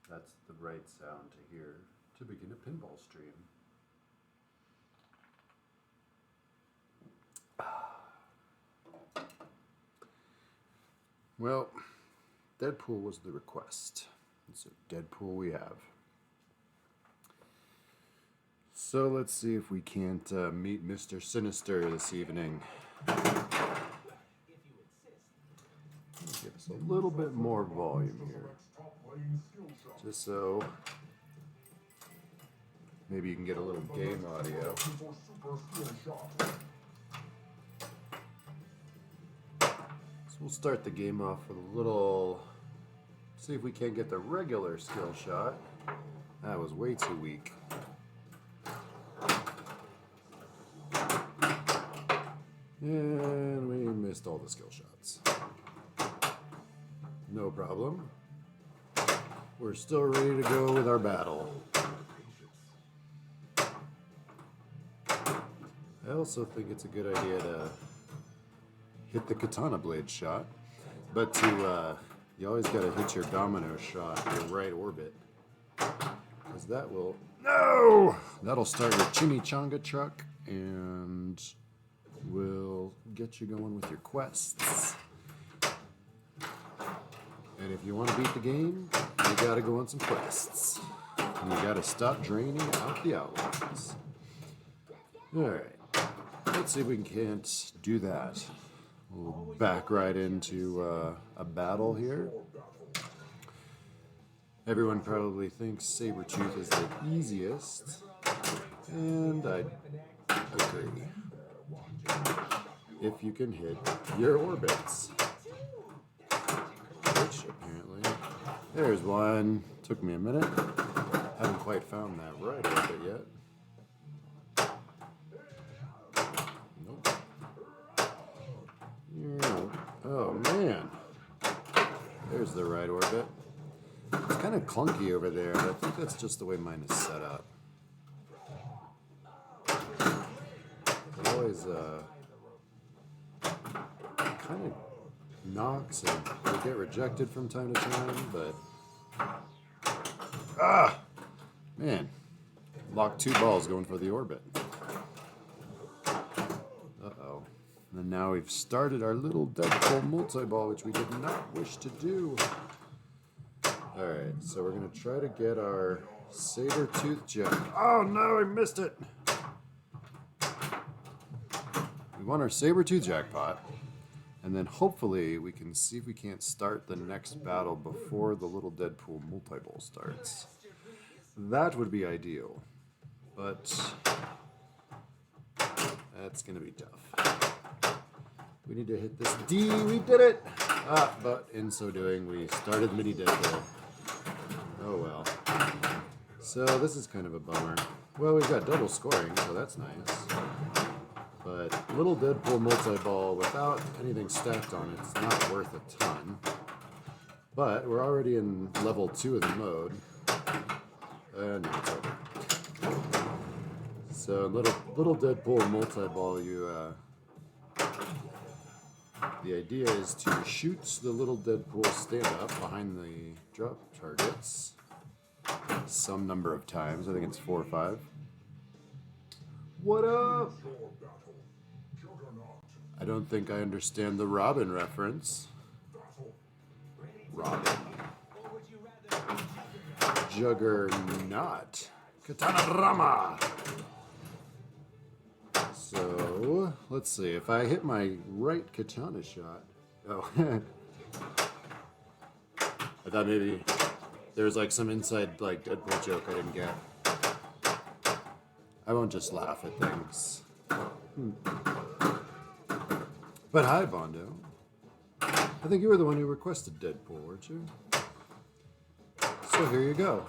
That's the right sound to hear to begin a pinball stream. Well, DeadPool was the request. So DeadPool we have. So let's see if we can't meet Mr. Sinister this evening. Give us a little bit more volume here. Just so maybe you can get a little game audio. So we'll start the game off with a little, see if we can't get the regular skill shot. That was way too weak. And we missed all the skill shots. No problem. We're still ready to go with our battle. I also think it's a good idea to hit the katana blade shot, but you always got to hit your domino shot, your right orbit, because that will, no! That'll start your chimichanga truck and will get you going with your quests. And if you want to beat the game, you gotta go on some quests. And you gotta stop draining out the outlines. Alright, let's see if we can't do that. We'll back right into a battle here. Everyone probably thinks Sabretooth is the easiest, and I agree. If you can hit your orbits. Which apparently, there's one. Took me a minute. Haven't quite found that right orbit yet. Nope. Yeah. Oh man. There's the right orbit. It's kind of clunky over there, but I think that's just the way mine is set up. It always kind of knocks and will get rejected from time to time, but man, locked two balls going for the orbit. Uh-oh. And now we've started our little DeadPool multi-ball, which we did not wish to do. Alright, so we're going to try to get our Sabretooth jack. Oh no, I missed it! We want our Sabretooth jackpot. And then hopefully we can see if we can't start the next battle before the little DeadPool multi-ball starts. That would be ideal. But that's going to be tough. We need to hit this D. We did it! But in so doing, we started mini DeadPool. Oh well. So this is kind of a bummer. Well, we've got double scoring, so that's nice. But little DeadPool multi-ball without anything stacked on it, it's not worth a ton. But we're already in level 2 of the mode. And now it's over. So little DeadPool multi-ball, the idea is to shoot the little DeadPool stand-up behind the drop targets some number of times. I think it's 4 or 5. What up? I don't think I understand the Robin reference. Robin. Juggernaut. Katana Rama. So, let's see. If I hit my right katana shot... Oh. I thought maybe there was like some inside like DeadPool joke I didn't get. I won't just laugh at things. But hi, Bondo. I think you were the one who requested DeadPool, weren't you? So here you go.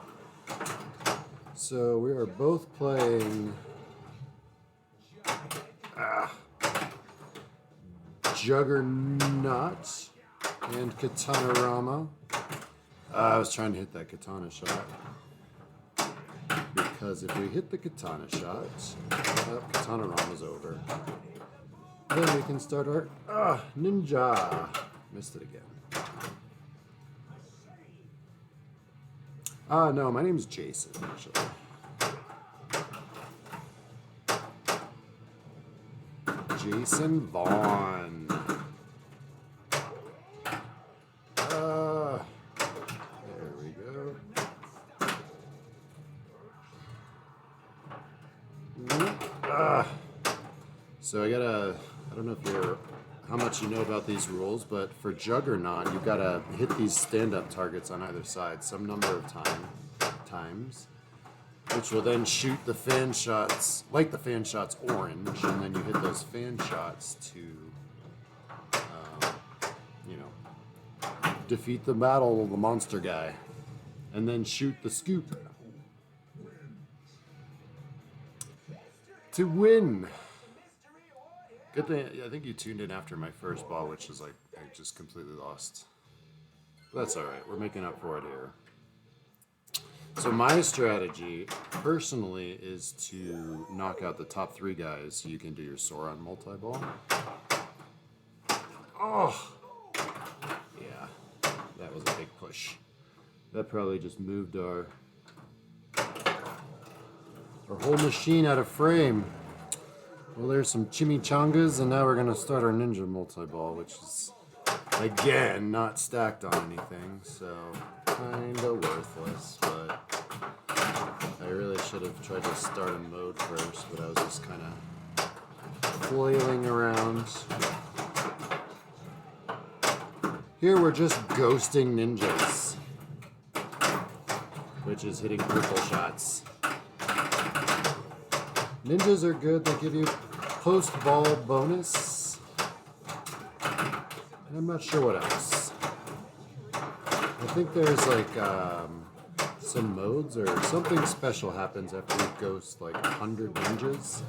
So we are both playing Juggernaut and Katana Rama. I was trying to hit that katana shot. Because if we hit the katana shot, Katana Rama's over. Then we can start our ninja. Missed it again. No, my name's Jason, actually. Jason Vaughn. There we go. So I don't know if how much you know about these rules, but for Juggernaut, you've got to hit these stand-up targets on either side some number of times, which will then shoot the fan shots, like the fan shots orange, and then you hit those fan shots to, defeat the battle of the monster guy, and then shoot the scoop to win. Good thing, I think you tuned in after my first ball, which is like, I just completely lost. But that's alright, we're making up for it here. So my strategy, personally, is to knock out the top 3 guys so you can do your Sauron multi-ball. Oh! Yeah, that was a big push. That probably just moved our whole machine out of frame. Well, there's some chimichangas, and now we're going to start our ninja multi-ball, which is, again, not stacked on anything, so kind of worthless, but I really should have tried to start a mode first, but I was just kind of flailing around. Here we're just ghosting ninjas, which is hitting purple shots. Ninjas are good, they give you post-ball bonus, and I'm not sure what else. I think there's like some modes or something special happens after you ghost like 100 ninjas.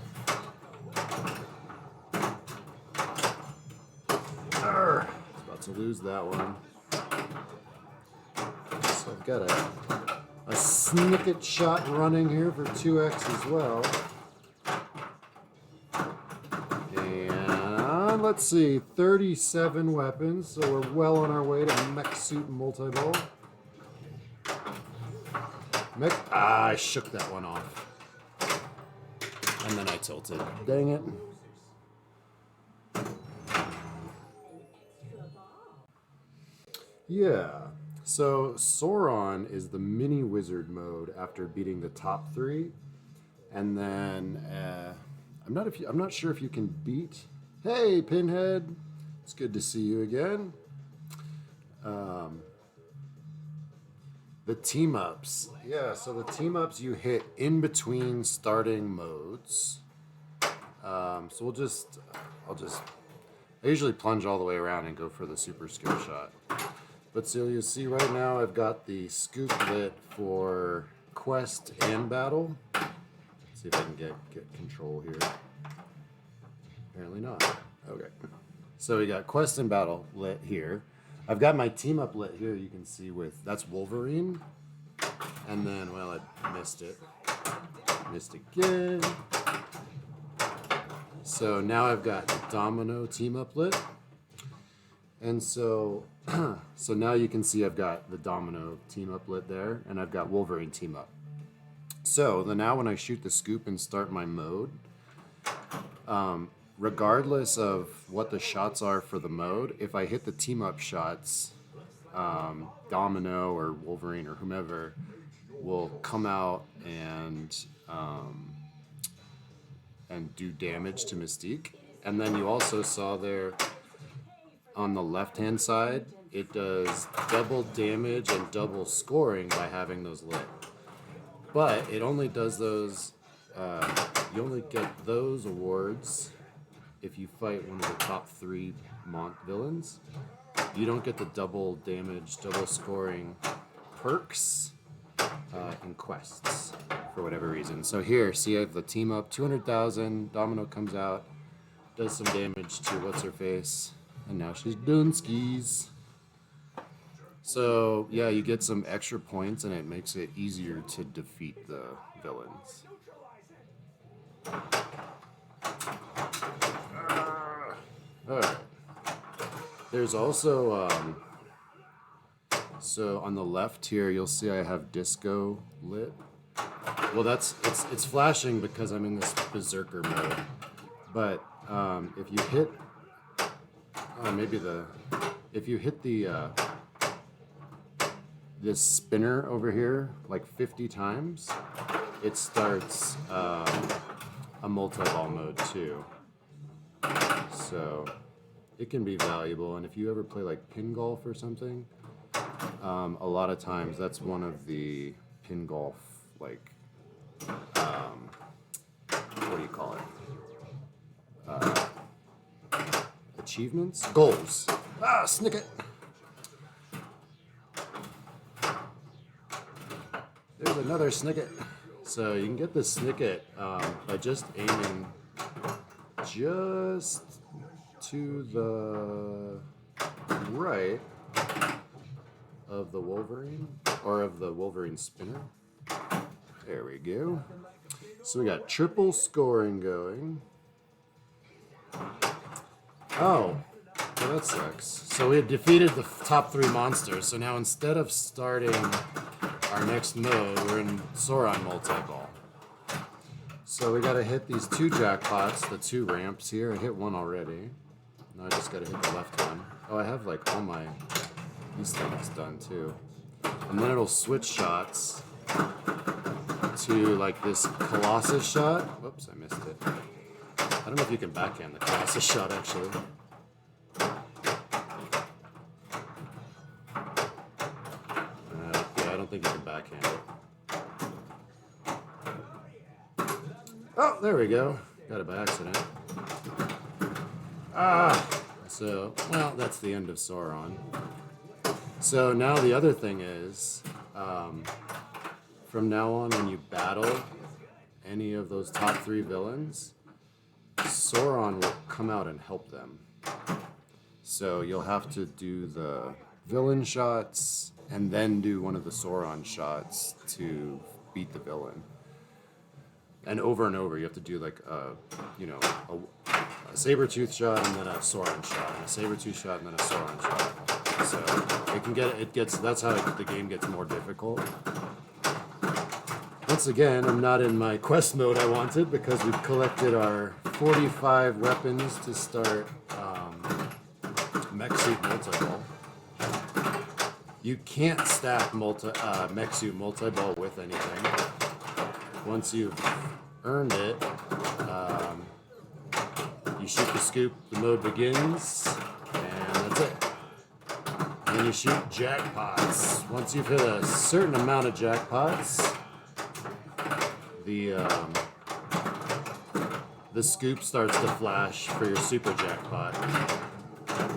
Arrgh, I was about to lose that one. So I've got a snicket shot running here for 2x as well. And let's see, 37 weapons, so we're well on our way to mech suit multi-ball. I shook that one off. And then I tilted. Dang it. Yeah. So Sauron is the mini wizard mode after beating the top 3. And then I'm not sure if you can beat. Hey, Pinhead. It's good to see you again. The team-ups. Yeah, so the team-ups you hit in between starting modes. So I usually plunge all the way around and go for the super skill shot. But so you'll see right now I've got the scoop lit for quest and battle. Let's see if I can get control here. Apparently not. Okay. So we got quest and battle lit here. I've got my team up lit here, you can see that's Wolverine. And then, well, I missed it. Missed again. So now I've got Domino team up lit. And so now you can see I've got the Domino team up lit there, and I've got Wolverine team up. So now when I shoot the scoop and start my mode, regardless of what the shots are for the mode, if I hit the team up shots, Domino or Wolverine or whomever will come out and do damage to Mystique. And then you also saw there on the left-hand side, it does double damage and double scoring by having those lit. But it only does those, you only get those awards if you fight one of the top 3 Mont villains. You don't get the double damage, double scoring perks in quests for whatever reason. So here, see, I have the team up, 200,000, Domino comes out, does some damage to what's-her-face, and now she's done skis. So, yeah, you get some extra points, and it makes it easier to defeat the villains. Alright. There's also So on the left here, you'll see I have disco lit. Well, it's flashing because I'm in this berserker mode. But if you hit, if you hit the this spinner over here like 50 times, it starts a multi-ball mode too. So it can be valuable, and if you ever play like pin golf or something, a lot of times that's one of the pin golf, like, what do you call it? Achievements? Goals. Ah, snicket! There's another snicket. So you can get the snicket by just aiming just to the right of the Wolverine, or of the Wolverine spinner. There we go. So we got triple scoring going. Oh, well, that sucks. So we had defeated the top 3 monsters. So now instead of starting our next mode, we're in Sauron multi-ball. So we gotta hit these 2 jackpots, the 2 ramps here. I hit one already. Now I just gotta hit the left one. Oh, I have like all my these things done too. And then it'll switch shots to like this Colossus shot. Whoops, I missed it. I don't know if you can backhand the Colossus shot actually. Yeah, I don't think you can backhand it. Oh, there we go. Got it by accident. So, well, that's the end of Sauron. So now the other thing is, from now on when you battle any of those top 3 villains, Sauron will come out and help them. So you'll have to do the villain shots and then do one of the Sauron shots to beat the villain. And over, you have to do like a saber-tooth shot and then a Sauron shot, and a saber-tooth shot and then a Sauron shot. So that's how the game gets more difficult. Once again, I'm not in my quest mode I wanted because we've collected our 45 weapons to start Mech Suit Multi-Ball. You can't stack Mech Suit Multi-Ball with anything. Once you've earned it, you shoot the scoop, the mode begins, and that's it. And then you shoot jackpots. Once you've hit a certain amount of jackpots, the scoop starts to flash for your super jackpot.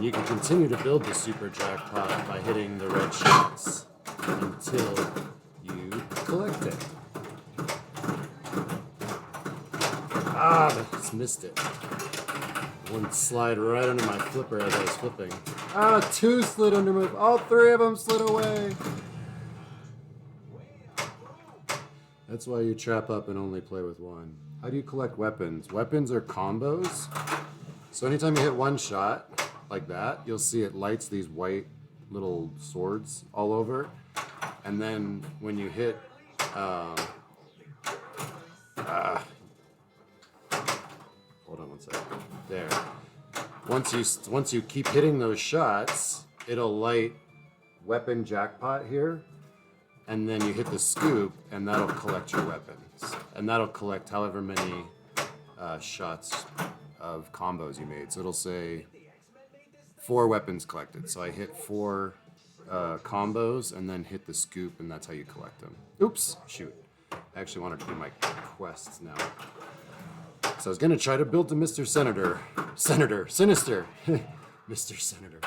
You can continue to build the super jackpot by hitting the red shots until you collect it. Ah, I just missed it. One slide right under my flipper as I was flipping. Ah, 2 slid under my... All 3 of them slid away. That's why you trap up and only play with 1. How do you collect weapons? Weapons are combos. So anytime you hit 1 shot, like that, you'll see it lights these white little swords all over. And then when you hit... hold on one second. There. Once you keep hitting those shots, it'll light weapon jackpot here, and then you hit the scoop, and that'll collect your weapons, and that'll collect however many shots of combos you made. So it'll say 4 weapons collected. So I hit 4 combos, and then hit the scoop, and that's how you collect them. Oops, shoot. I actually wanted to do my quests now. So I was gonna try to build to Mr. Sinister. Mr. Senator.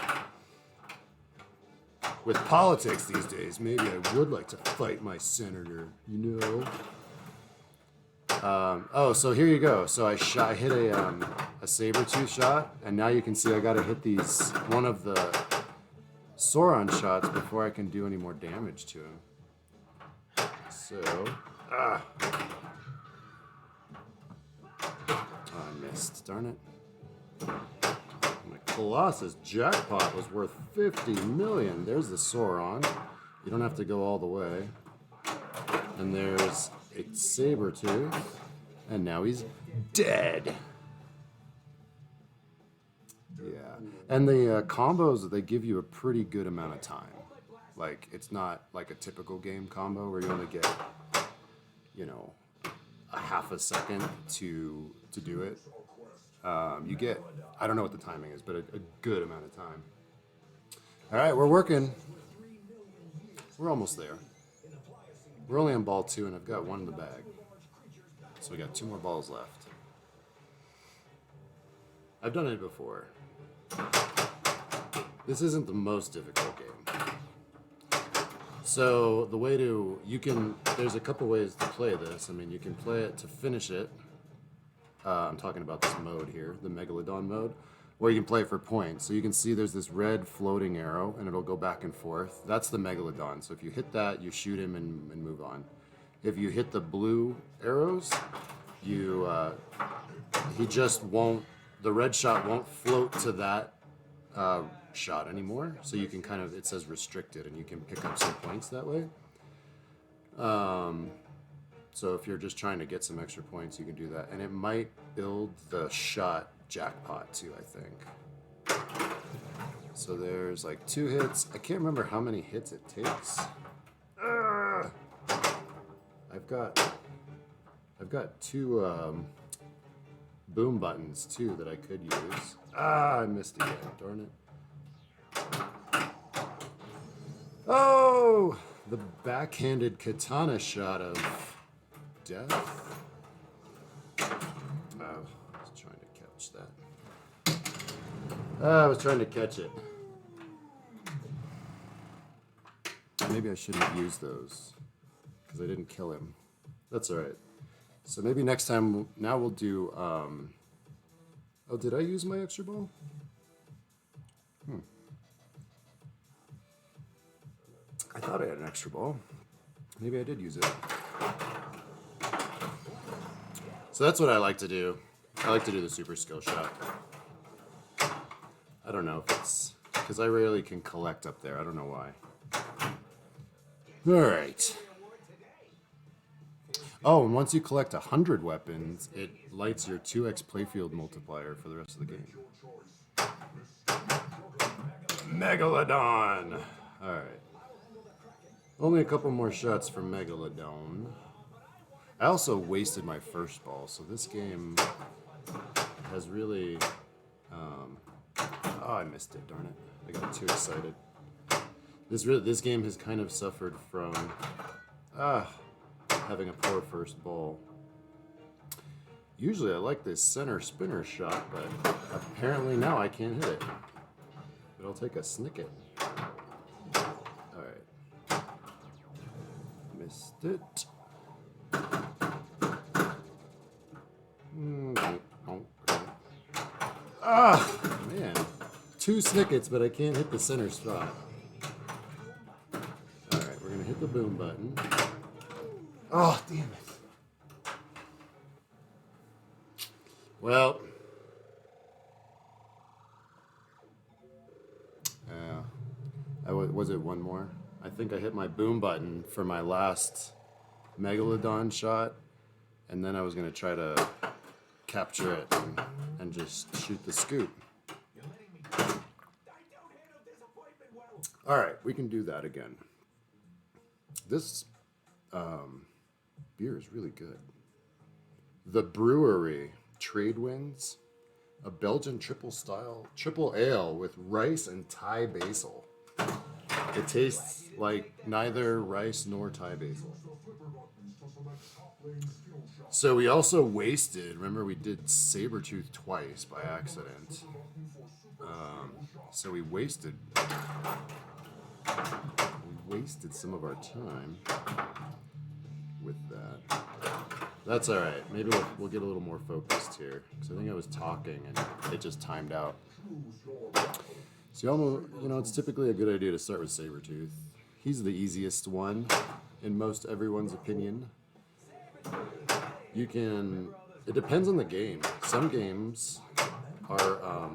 With politics these days, maybe I would like to fight my senator, you know? Oh, so here you go. So I hit a saber-tooth shot, and now you can see I gotta hit one of the Sauron shots before I can do any more damage to him. So, Oh, I missed. Darn it. I'm gonna Colossus jackpot was worth 50 million. There's the Sauron. You don't have to go all the way. And there's a Sabretooth. And now he's dead. Yeah. And the combos, they give you a pretty good amount of time. Like, it's not like a typical game combo where you only get, you know, a half a second to do it. You get, I don't know what the timing is, but a good amount of time. All right, we're working. We're almost there. We're only on ball 2, and I've got 1 in the bag. So we got 2 more balls left. I've done it before. This isn't the most difficult game. So the way to, there's a couple ways to play this. I mean, you can play it to finish it. I'm talking about this mode here, the Megalodon mode, or you can play it for points. So you can see there's this red floating arrow, and it'll go back and forth. That's the Megalodon. So if you hit that, you shoot him and move on. If you hit the blue arrows, he just won't, the red shot won't float to that shot anymore. So you can kind of, it says restricted, and you can pick up some points that way. So if you're just trying to get some extra points, you can do that. And it might build the shot jackpot too, I think. So there's like 2 hits. I can't remember how many hits it takes. I've got 2 boom buttons too that I could use. I missed again, darn it. Oh, the backhanded katana shot of death. Oh, I was trying to catch that. I was trying to catch it. Maybe I shouldn't have used those because I didn't kill him. That's all right. So maybe next time, now we'll do, oh, did I use my extra ball? I thought I had an extra ball. Maybe I did use it. So that's what I like to do. I like to do the super skill shot. I don't know if it's, because I rarely can collect up there. I don't know why. All right. Oh, and once you collect 100 weapons, it lights your 2x playfield multiplier for the rest of the game. Megalodon! Alright. Only a couple more shots for Megalodon. I also wasted my first ball, so this game has really... oh, I missed it, darn it. I got too excited. This game has kind of suffered from... having a poor first ball. Usually I like this center spinner shot, but apparently now I can't hit it. But I'll take a snicket. Alright. Missed it. Ah, man. 2 snickets, but I can't hit the center spot. Alright, we're gonna hit the boom button. Oh, damn it. Well. Was it one more? I think I hit my boom button for my last Megalodon shot. And then I was going to try to capture it and just shoot the scoop. All right, we can do that again. This... beer is really good. The Brewery Trade Winds, a Belgian triple ale with rice and Thai basil. It tastes like neither rice nor Thai basil. So we also wasted, remember we did Sabretooth twice by accident. So we wasted some of our time with that. That's all right. Maybe we'll get a little more focused here because I think I was talking and it just timed out. So it's typically a good idea to start with Sabretooth. He's the easiest one in most everyone's opinion. It depends on the game. Some games are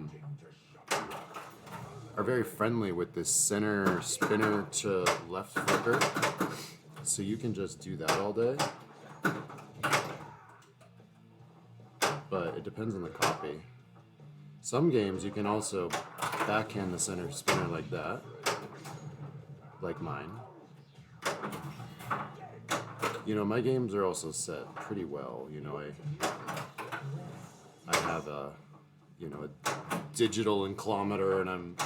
are very friendly with this center spinner to left flicker. So you can just do that all day. But it depends on the copy. Some games you can also backhand the center spinner like that. Like mine. You know, my games are also set pretty well. You know, I have a, you know, a digital inclometer, and I'm,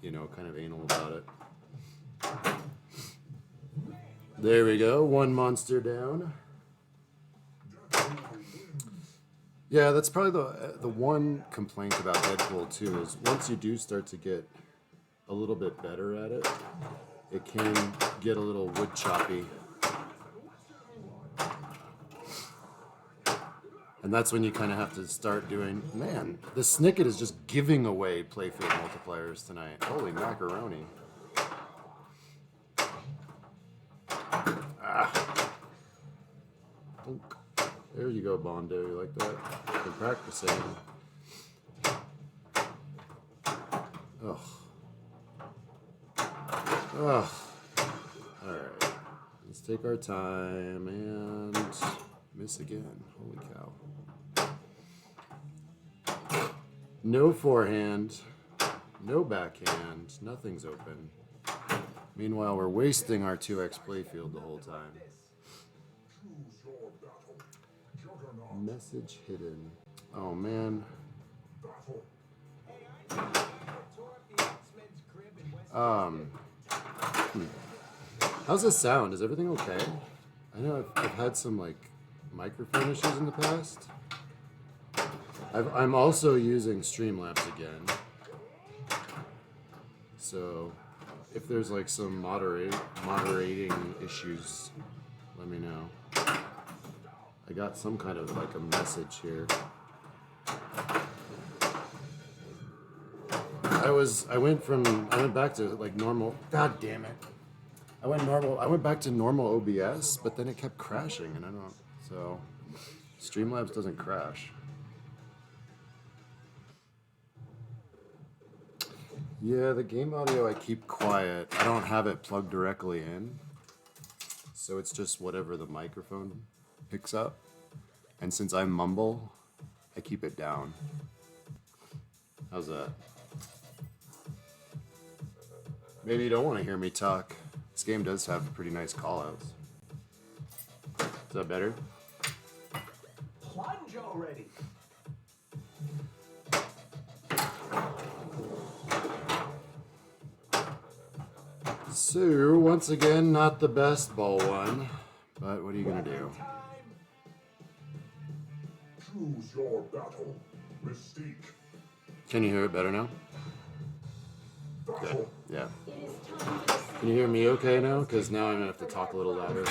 you know, kind of anal about it. There we go, one monster down. Yeah, that's probably the one complaint about DeadPool too, is once you do start to get a little bit better at it, it can get a little wood choppy. And that's when you kind of have to start doing, man, the Snicket is just giving away playfield multipliers tonight. Holy macaroni. Ah. There you go, Bondo. You like that? Been practicing. Ugh. Ugh. Alright. Let's take our time and miss again. Holy cow. No forehand, no backhand, nothing's open. Meanwhile, we're wasting our 2x playfield the whole time. Message hidden. Oh man. How's this sound? Is everything okay? I know I've had some like microphone issues in the past. I'm also using Streamlabs again. So if there's like some moderating issues, let me know. I got some kind of like a message here. I went back to like normal. God damn it. I went back to normal OBS, but then it kept crashing, and I don't. So Streamlabs doesn't crash. Yeah, the game audio I keep quiet. I don't have it plugged directly in, so it's just whatever the microphone picks up. And since I mumble, I keep it down. How's that? Maybe you don't want to hear me talk. This game does have pretty nice callouts. Is that better? Plunge already. So, once again, not the best ball one, but what are you gonna do? Choose your battle, Mystique. Can you hear it better now? Good. Yeah. Can you hear me okay now? Because now I'm gonna have to talk a little louder.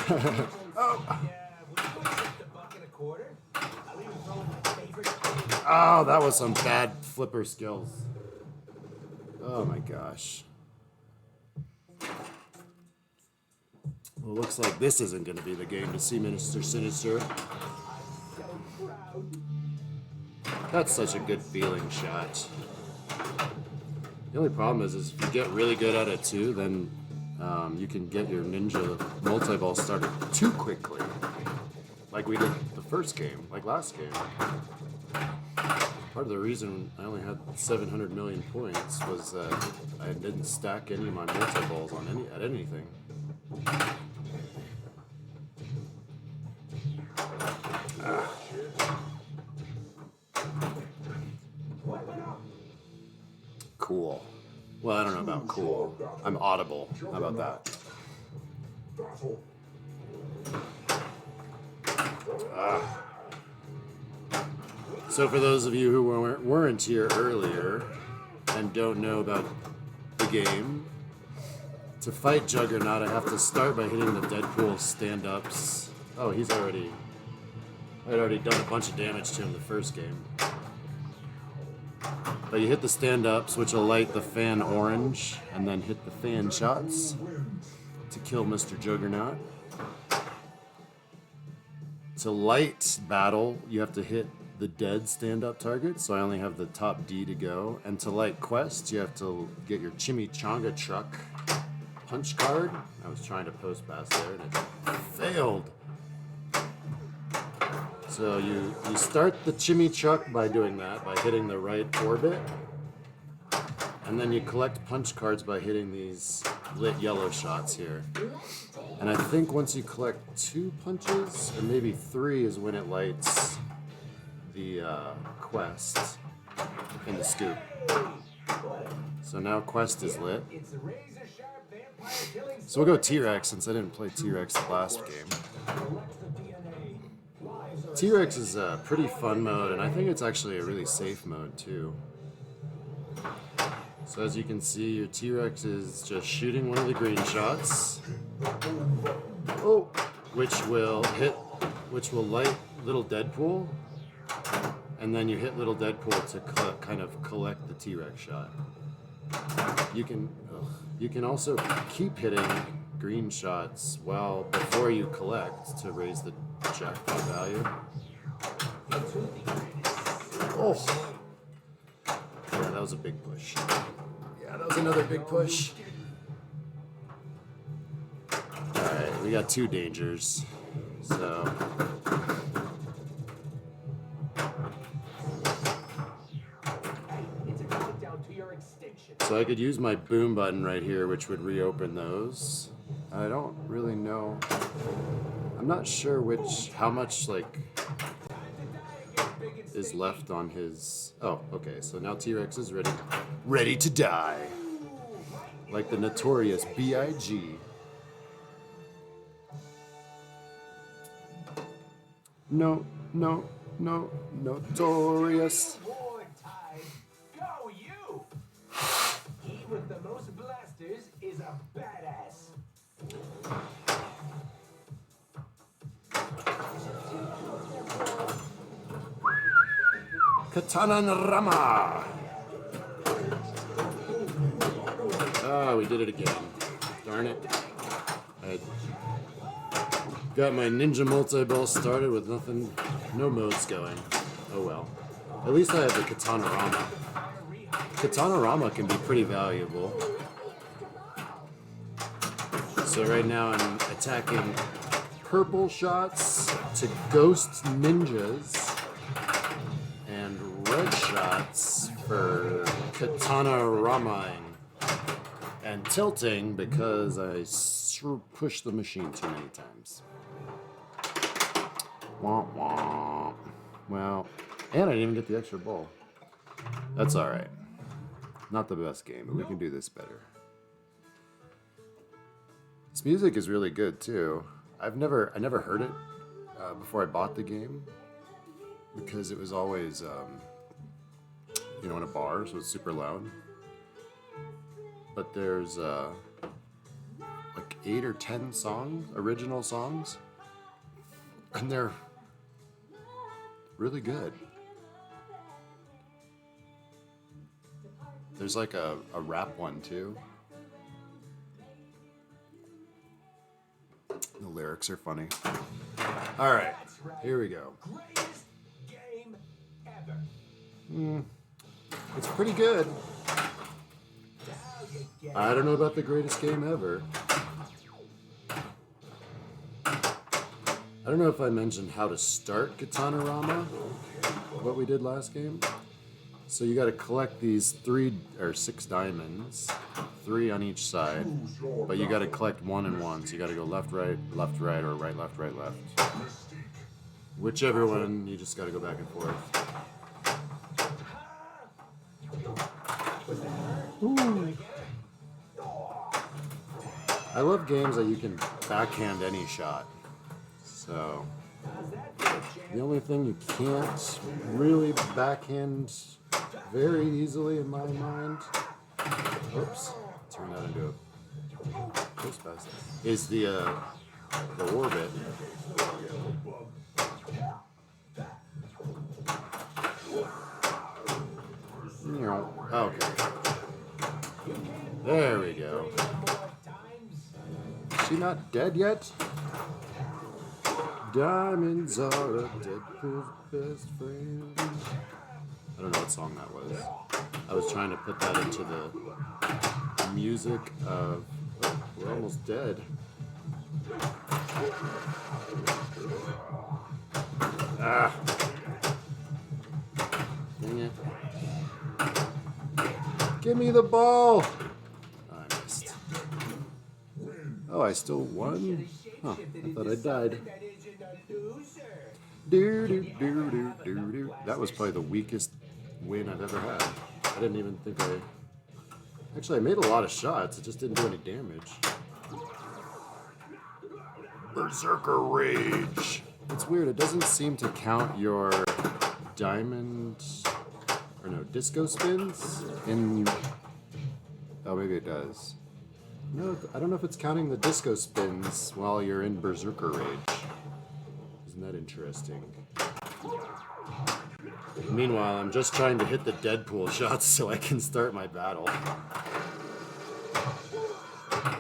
Oh, that was some bad flipper skills. Oh my gosh. Well, it looks like this isn't going to be the game to see Minister Sinister. That's such a good feeling shot. The only problem is if you get really good at it too, then you can get your ninja multi-ball started too quickly. Like we did the first game, like last game. Part of the reason I only had 700 million points was that I didn't stack any of my multi-balls on at anything. Cool. Well, I don't know about cool. I'm audible. How about that? So for those of you who weren't here earlier and don't know about the game, to fight Juggernaut, I have to start by hitting the DeadPool stand-ups. Oh, I'd already done a bunch of damage to him the first game. But you hit the stand-ups, which will light the fan orange, and then hit the fan shots to kill Mr. Juggernaut. To light battle, you have to hit the dead stand-up target, so I only have the top D to go. And to light quests, you have to get your Chimichanga truck punch card. I was trying to post past there and it failed. So you start the Chimmy truck by doing that, by hitting the right orbit. And then you collect punch cards by hitting these lit yellow shots here. And I think once you collect 2 punches, or maybe 3 is when it lights the quest in the scoop. So now quest is lit. So we'll go T-Rex since I didn't play T-Rex last game. T-Rex is a pretty fun mode, and I think it's actually a really safe mode too. So as you can see, your T-Rex is just shooting one of the green shots. Oh, which will light little DeadPool, and then you hit little DeadPool to kind of collect the T-Rex shot. You can also keep hitting green shots before you collect to raise the jackpot value. Oh, yeah, that was a big push. Yeah, that was another big push. Alright, we got 2 dangers. So I could use my boom button right here, which would reopen those. I don't really know. I'm not sure how much is left on his. Oh, okay. So now T-Rex is ready to die, like the notorious B.I.G. No, notorious. Go you! He with the most blasters is a badass. Katana Rama. Ah, we did it again. Darn it. I got my ninja multi-ball started with no modes going. Oh well. At least I have the Katana Rama. Katana Rama can be pretty valuable. So right now I'm attacking purple shots to ghost ninjas and red shots for Katana Rama-ing and tilting because I pushed the machine too many times. Wah wah. Well, and I didn't even get the extra ball. That's alright. Not the best game, but we can do this better. This music is really good too. I never heard it before I bought the game because it was always in a bar, so it's super loud. But there's like 8 or 10 original songs, and they're really good. There's like a rap one too. The lyrics are funny. All right, here we go. Greatest game ever. It's pretty good. I don't know about the greatest game ever. I don't know if I mentioned how to start Katana Rama, what we did last game. So you got to collect these 3 or 6 diamonds, 3 on each side, but you got to collect 1 and 1. So you got to go left, right, or right, left, right, left. Whichever one, you just got to go back and forth. Ooh. I love games that you can backhand any shot. So the only thing you can't really backhand very easily in my mind, oops, turn that into a post pass, is the orbit. Okay. There we go. Is she not dead yet? Diamonds are a Deadpool's best friend. I don't know what song that was. I was trying to put that into the music of... Oh, we're almost dead. Ah! Dang it. Give me the ball! Oh, I missed. Oh, I still won? Huh, I thought I died. That was probably the weakest win I've ever had. I didn't even think I... Actually, I made a lot of shots. It just didn't do any damage. Berserker Rage. It's weird. It doesn't seem to count your diamond... Or no, disco spins in... Oh, maybe it does. No, I don't know if it's counting the disco spins while you're in Berserker Rage. Isn't that interesting? Meanwhile, I'm just trying to hit the DeadPool shots so I can start my battle.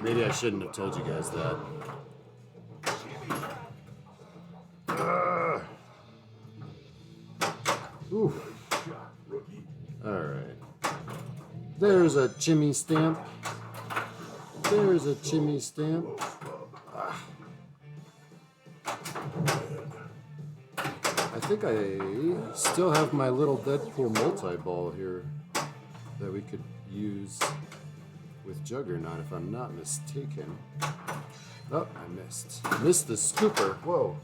Maybe I shouldn't have told you guys that. Ooh. Alright. There's a Chimmy stamp. There's a Chimmy stamp. Ah. I think I still have my little Deadpool multi-ball here that we could use with Juggernaut if I'm not mistaken. Oh, I missed. Missed the scooper. Whoa.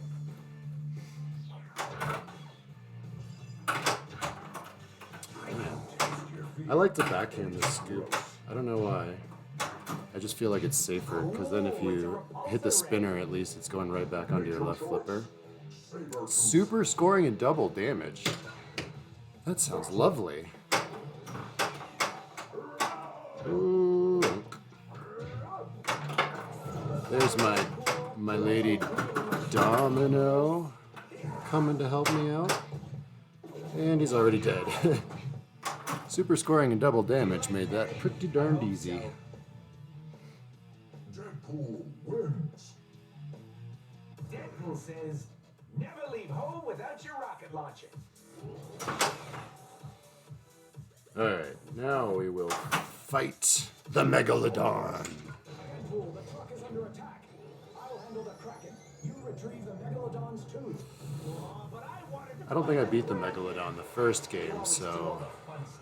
Man. I like to backhand the scoop. I don't know why. I just feel like it's safer, because then if you hit the spinner, at least it's going right back onto your left flipper. Super scoring and double damage. That sounds lovely. Ooh. There's my lady Domino coming to help me out. And he's already dead. Super scoring and double damage made that pretty darned easy. Deadpool wins. Deadpool says, never leave home without your rocket launcher. Alright, now we will fight the Megalodon. Deadpool, the truck is under attack. I'll handle the Kraken. You retrieve the Megalodon's tooth. But I wanted to I don't think I beat the Megalodon the first game, so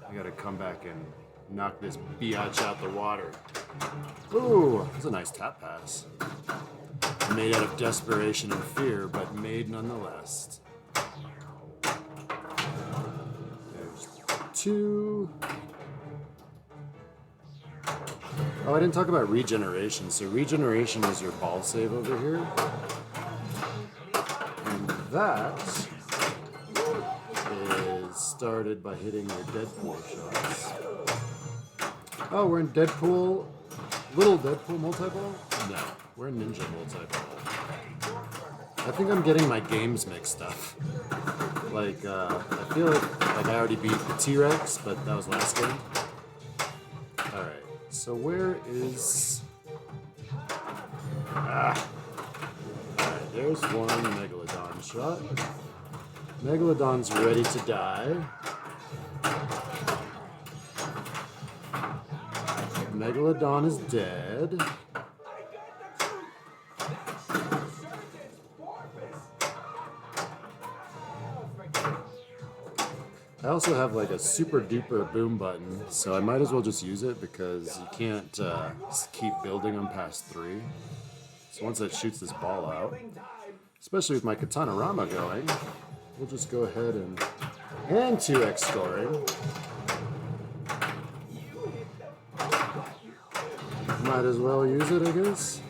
I gotta come back and knock this biatch out the water. Ooh, that's a nice tap pass. Made out of desperation and fear, but made nonetheless. There's two. Oh, I didn't talk about regeneration. So regeneration is your ball save over here. And that is started by hitting your Deadpool shots. Oh, we're in Deadpool. Little Deadpool multi-ball? No, we're in Ninja multi-ball. I think I'm getting my games mixed up. Like, I feel like I already beat the T-Rex, but that was last game. Alright, so where is... Ah! Alright, there's one Megalodon shot. Megalodon's ready to die. Megalodon is dead. I also have like a super duper boom button, so I might as well just use it because you can't keep building them past 3. So once it shoots this ball out, especially with my Katana-Rama going, we'll just go ahead and 2x scoring. Might as well use it, I guess.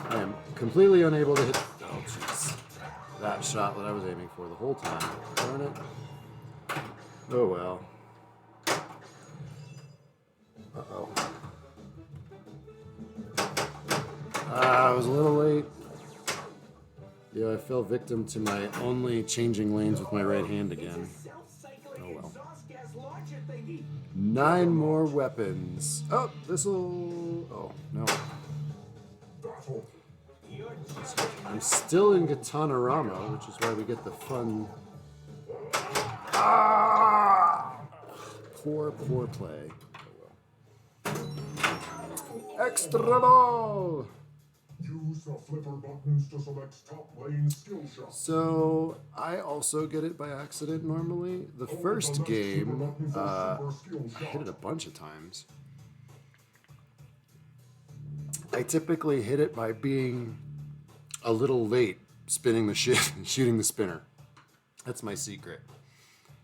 I am completely unable to hit... Oh, jeez. That shot that I was aiming for the whole time. Darn it. Oh, well. Uh-oh. I was a little late. Yeah, I fell victim to my only changing lanes with my right hand again. Oh, well. 9 more weapons. Oh, this'll... Oh, no. battle. You're just I'm still in Gitanorama, which is why we get the fun. Ah! Poor play. Extra ball! Use the flipper buttons to select top lane skill shots. So I also get it by accident normally. The first game, I hit it a bunch of times. I typically hit it by being a little late spinning the shooting the spinner. That's my secret.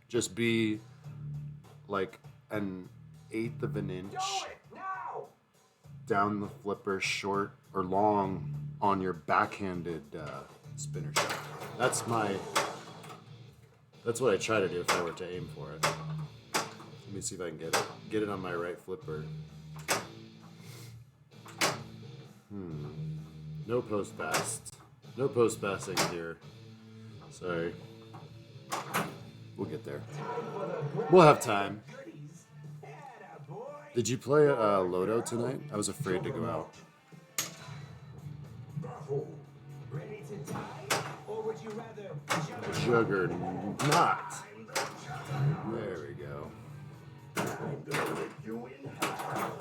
Just be like an eighth of an inch do it now. down the flipper, short or long on your backhanded spinner shot. That's what I try to do if I were to aim for it. Let me see if I can get it on my right flipper. No post fast. No post fasting here. Sorry. We'll get there. We'll have time. Goodies. Attaboy. Did you play Lodo tonight? I was afraid to go out. Battle. Ready to die? Or would you rather Juggernaut. There we go. I'm gonna rip you in half.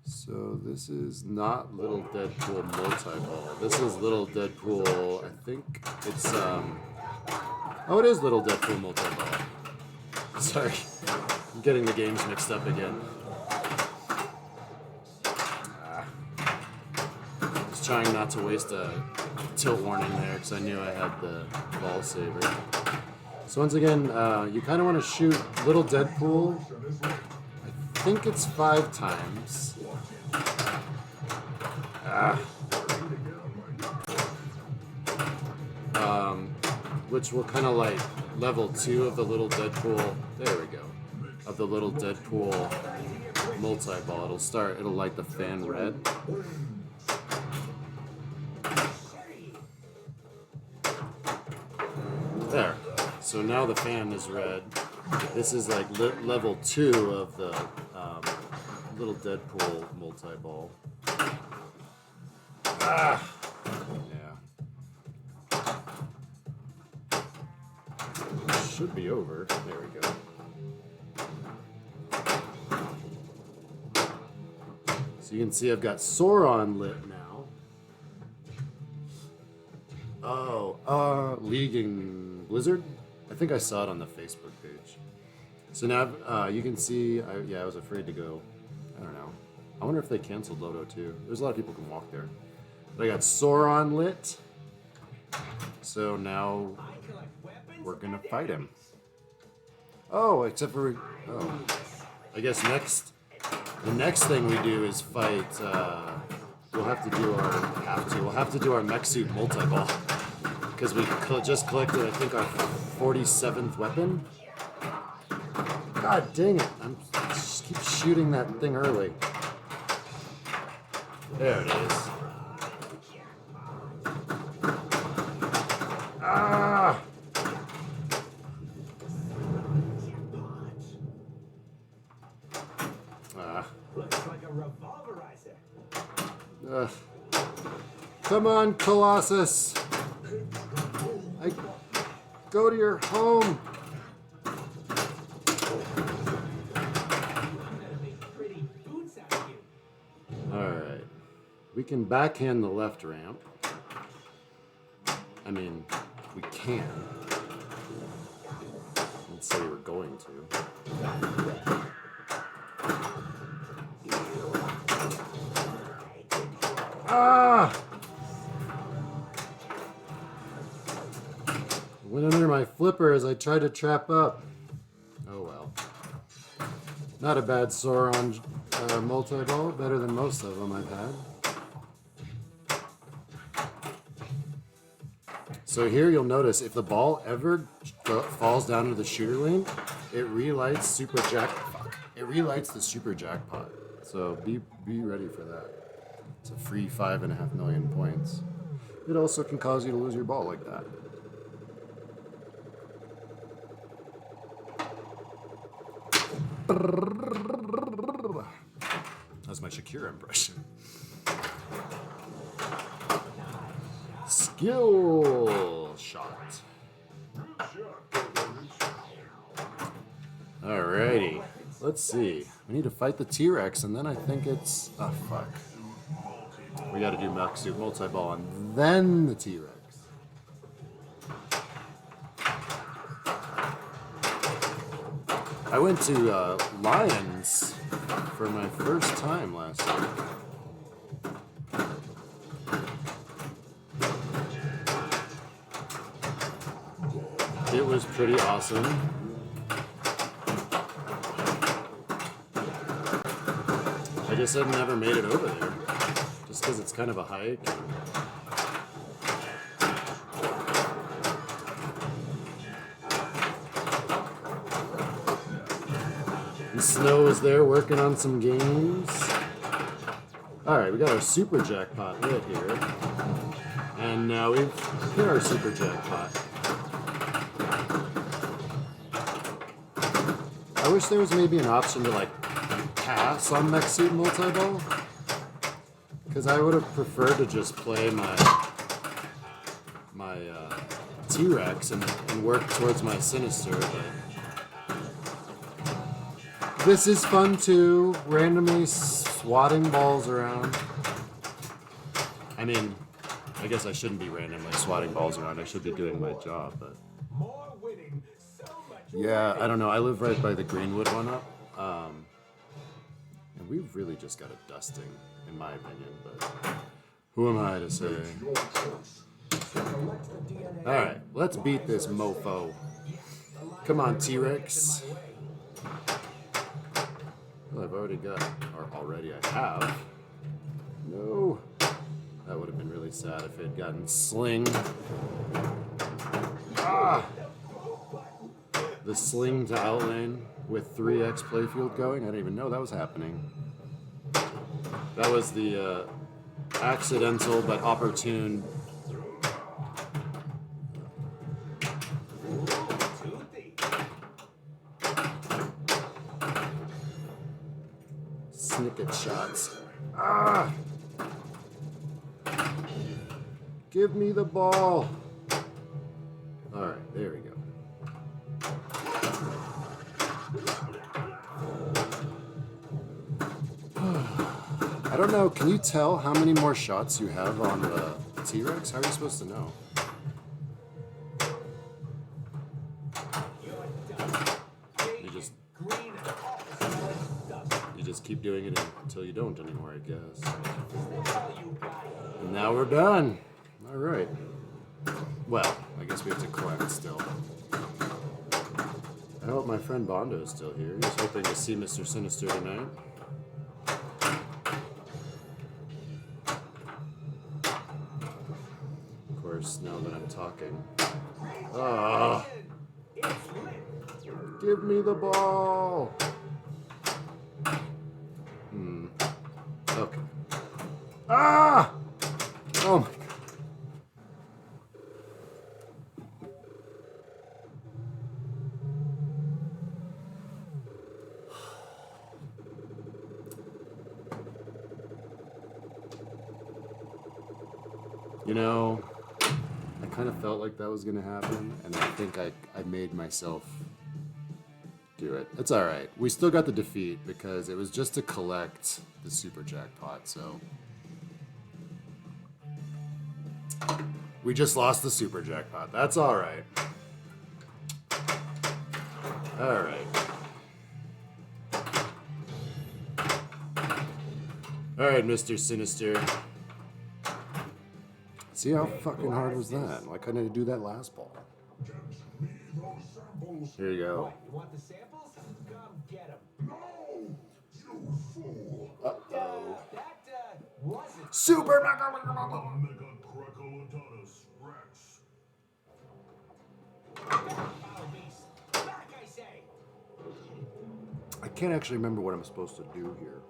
So this is not Little Deadpool multi-ball. This is Little Deadpool, I think it's, oh, it is Little Deadpool multi-ball. Sorry, I'm getting the games mixed up again. Just trying not to waste a tilt warning there because I knew I had the ball saver. So once again, you kind of want to shoot Little Deadpool. I think it's 5 times. Which will kind of like level 2 of the Little Deadpool. There we go. Of the Little Deadpool multi-ball. It'll light the fan red. There. So now the fan is red. This is like level 2 of the Little Deadpool multi-ball. Yeah. Should be over. There we go. So you can see I've got Sauron lit now. Oh, League and Blizzard? I think I saw it on the Facebook page. So now you can see, I was afraid to go. I don't know. I wonder if they canceled Lodo too. There's a lot of people who can walk there. But I got Sauron lit. So now we're gonna fight him. Oh, except for, I guess the next thing we do is fight, we'll have to do our mech suit multi-ball. Because we just collected, I think, our 47th weapon. God dang it, I just keep shooting that thing early. There it is. Ah! Looks like a revolverizer. Come on, Colossus. Go to your home. Alright. We can backhand the left ramp. I mean, we can. Let's say we're going to. Ah! Went under my flipper as I tried to trap up. Oh well. Not a bad Sauron multi-ball. Better than most of them I've had. So here you'll notice if the ball ever falls down into the shooter lane, it relights the super jackpot. So be ready for that. It's a free 5.5 million points. It also can cause you to lose your ball like that. That's my Shakira impression. Skill shot. Alrighty. Let's see. We need to fight the T-Rex, and then I think it's... Oh, fuck. We gotta do Mech Suit Multi-Ball, and then the T-Rex. I went to Lions for my first time last year. It was pretty awesome. I just had never made it over there, just because it's kind of a hike. And Snow was there working on some games. Alright, we got our super jackpot hit here. And now we've hit our super jackpot. I wish there was maybe an option to like pass on Mech Suit Multi-Ball, because I would have preferred to just play my T-Rex and work towards my Sinister, but this is fun too, randomly swatting balls around. I mean, I guess I shouldn't be randomly swatting balls around, I should be doing my job, but More winning, so much yeah, I don't know. I live right by the Greenwood one-up, and we've really just got a dusting, in my opinion. But who am I to say? All right, let's beat this mofo. Come on, T-Rex. Well, I've already got, or already I have. No, that would have been really sad if it had gotten Sling. Ah. The Sling to outlane with 3x playfield going? I didn't even know that was happening. That was the accidental but opportune. Snippet shots. Ah! Give me the ball. Alright, there we go. I don't know, can you tell how many more shots you have on the T-Rex? How are you supposed to know? You just keep doing it until you don't anymore, I guess. And now we're done. Alright. Well, I guess we have to collect still. I hope my friend Bondo is still here. He's hoping to see Mr. Sinister tonight. Of course, now that I'm talking. Ah! Give me the ball! Okay. Ah! Oh my god. You know, I kind of felt like that was going to happen, and I think I made myself do it. It's alright. We still got the defeat because it was just to collect the super jackpot, so we just lost the super jackpot. That's alright. Alright. Alright, Mr. Sinister. See how fucking hard was that? Why couldn't I do that last ball? Here you go. You want the samples? Come get them. No! You fool! Uh-oh. That wasn't Super Mega Mega Crackalodonus Rex. foul beast. Back, I say. I can't actually remember what I'm supposed to do here.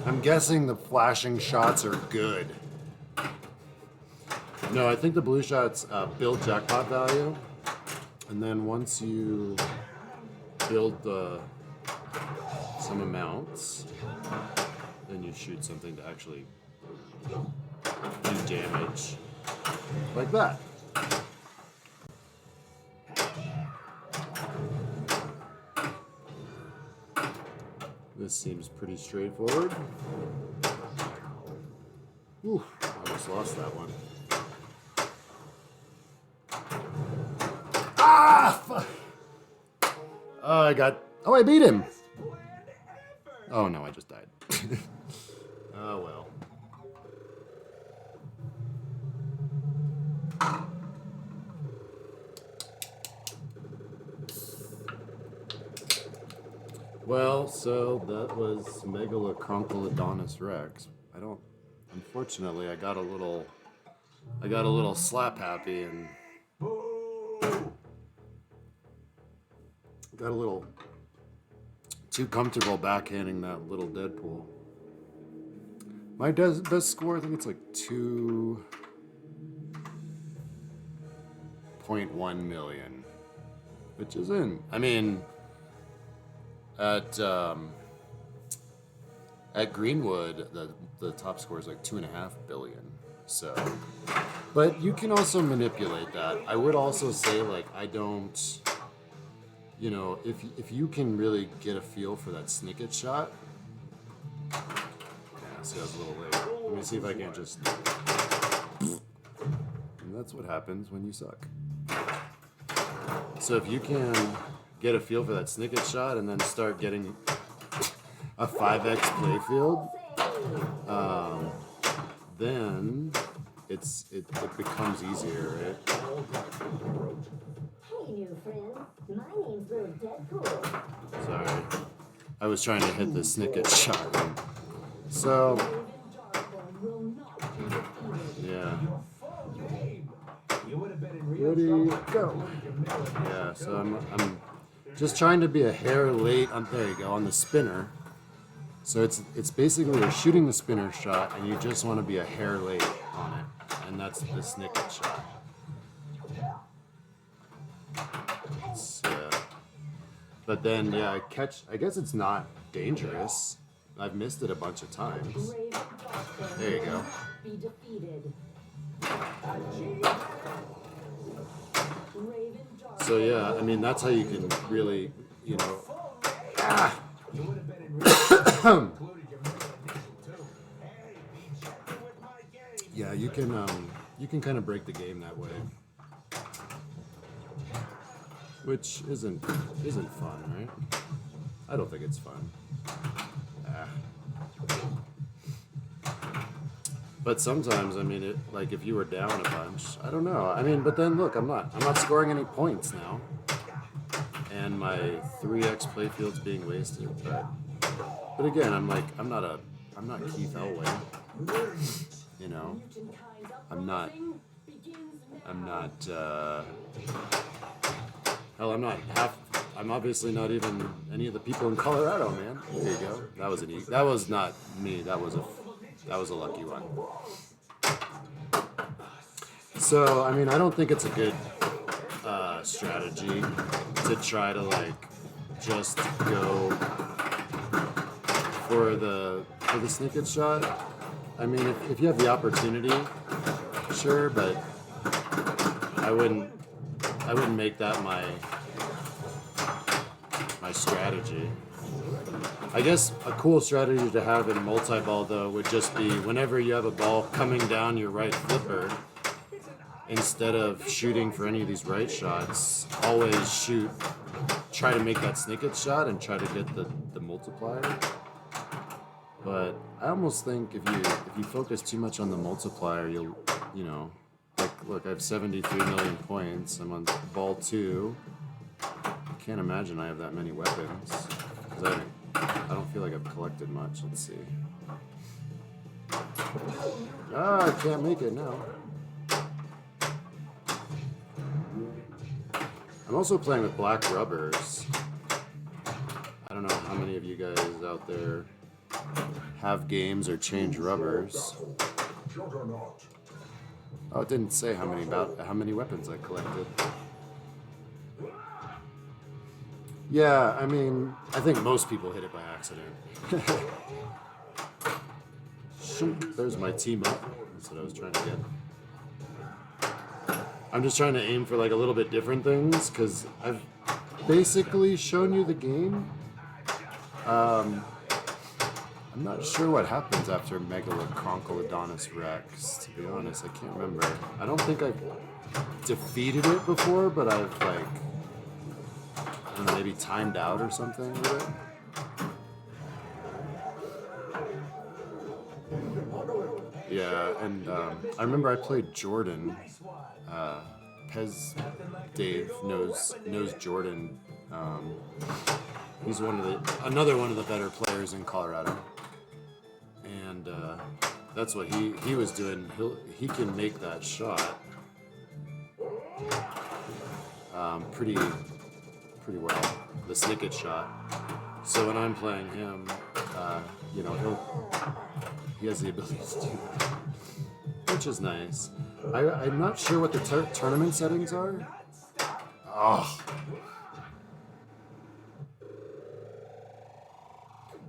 I'm guessing the flashing shots are good. No, I think the blue shots build jackpot value. And then once you build some amounts, you shoot something to actually do damage. Like that. This seems pretty straightforward. Ooh, almost lost that one. Ah! Fuck. Oh, I beat him. Oh no, I just died. Oh well. Well, so that was Megalocroncolodonus Rex. Unfortunately, I got a little slap happy and got a little too comfortable backhanding that little DeadPool. My best score, I think it's like 2.1 million, which isn't. I mean, at Greenwood, the top score is like 2.5 billion. So, but you can also manipulate that. I would also say, like, I don't. You know, if you can really get a feel for that snicket shot. Yeah, see, I was a little late. Let me see if I can just. And that's what happens when you suck. So if you can get a feel for that snicket shot and then start getting a 5x playfield, then it becomes easier, right? Hey, new friends. My name's Little DeadPool. Sorry. I was trying to hit the snicket shot. So, yeah. Ready, go. Yeah, so I'm just trying to be a hair late on, there you go, on the spinner. So it's basically you're shooting the spinner shot and you just want to be a hair late on it. And that's the snicket shot. But then, yeah, I guess it's not dangerous. I've missed it a bunch of times. There you go. Be defeated. So yeah, I mean, that's how you can really, you know. Yeah, you can kind of break the game that way. Which isn't fun, right? I don't think it's fun. But sometimes, I mean, like if you were down a bunch, I don't know. I mean, but then look, I'm not scoring any points now, and my 3x playfield's being wasted. But again, I'm not Keith Elway, you know. I'm not. Hell, I'm obviously not even any of the people in Colorado, man. There you go. That was not me. That was a lucky one. So, I mean, I don't think it's a good strategy to try to like just go for the snicket shot. I mean, if you have the opportunity, sure, but I wouldn't make that my strategy. I guess a cool strategy to have in multi-ball, though, would just be whenever you have a ball coming down your right flipper, instead of shooting for any of these right shots, always try to make that snicket shot and try to get the multiplier. But I almost think if you focus too much on the multiplier, you'll, you know, like, look, I have 73 million points. I'm on ball 2. I can't imagine I have that many weapons. Because I don't feel like I've collected much. Let's see. Ah, I can't make it now. I'm also playing with black rubbers. I don't know how many of you guys out there have games or change rubbers. Juggernaut. Oh, it didn't say how many weapons I collected. Yeah, I mean, I think most people hit it by accident. motion. There's my team up. That's what I was trying to get. I'm just trying to aim for like a little bit different things because I've basically shown you the game. I'm not sure what happens after Megalocroncolodonus Rex, to be honest. I can't remember. I don't think I've defeated it before, but I've like, I don't know, maybe timed out or something with it. Yeah, and I remember I played Jordan. Pez Dave knows Jordan. He's another one of the better players in Colorado, and that's what he was doing. He can make that shot pretty well, the snicket shot. So when I'm playing him, you know, he has the ability to do that, which is nice. I'm not sure what the tournament settings are. Oh.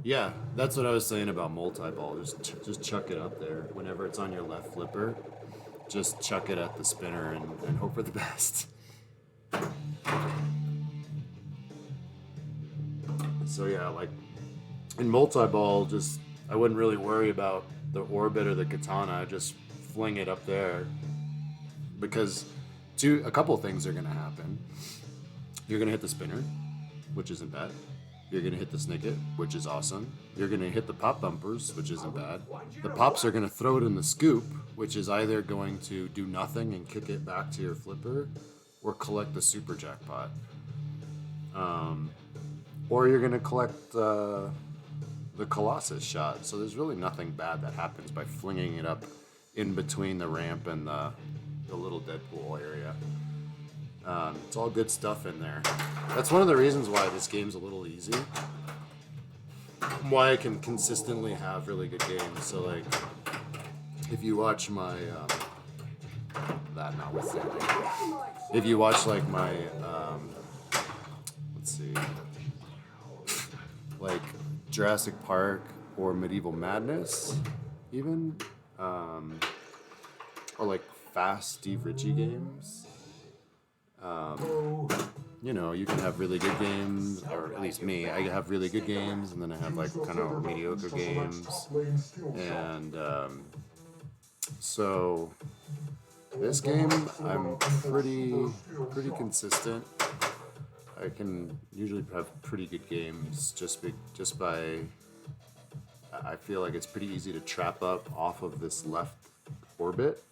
Yeah, that's what I was saying about multi-ball. Just chuck it up there. Whenever it's on your left flipper, just chuck it at the spinner and hope for the best. So yeah, like in multi-ball, I wouldn't really worry about the orbit or the katana. I just fling it up there because a couple things are gonna happen. You're gonna hit the spinner, which isn't bad. You're gonna hit the snicket, which is awesome. You're gonna hit the pop bumpers, which isn't bad. The pops are gonna throw it in the scoop, which is either going to do nothing and kick it back to your flipper, or collect the super jackpot. Or you're gonna collect the Colossus shot. So there's really nothing bad that happens by flinging it up in between the ramp and the little DeadPool area. It's all good stuff in there. That's one of the reasons why this game's a little easy. Why I can consistently have really good games. So like, if you watch my, that notwithstanding, if you watch like my, let's see, like Jurassic Park or Medieval Madness, even, or like fast Steve Ritchie games. You know, you can have really good games, or at least me, I have really good games, and then I have like kind of mediocre games, and so this game I'm pretty consistent. I can usually have pretty good games just by I feel like it's pretty easy to trap up off of this left orbit.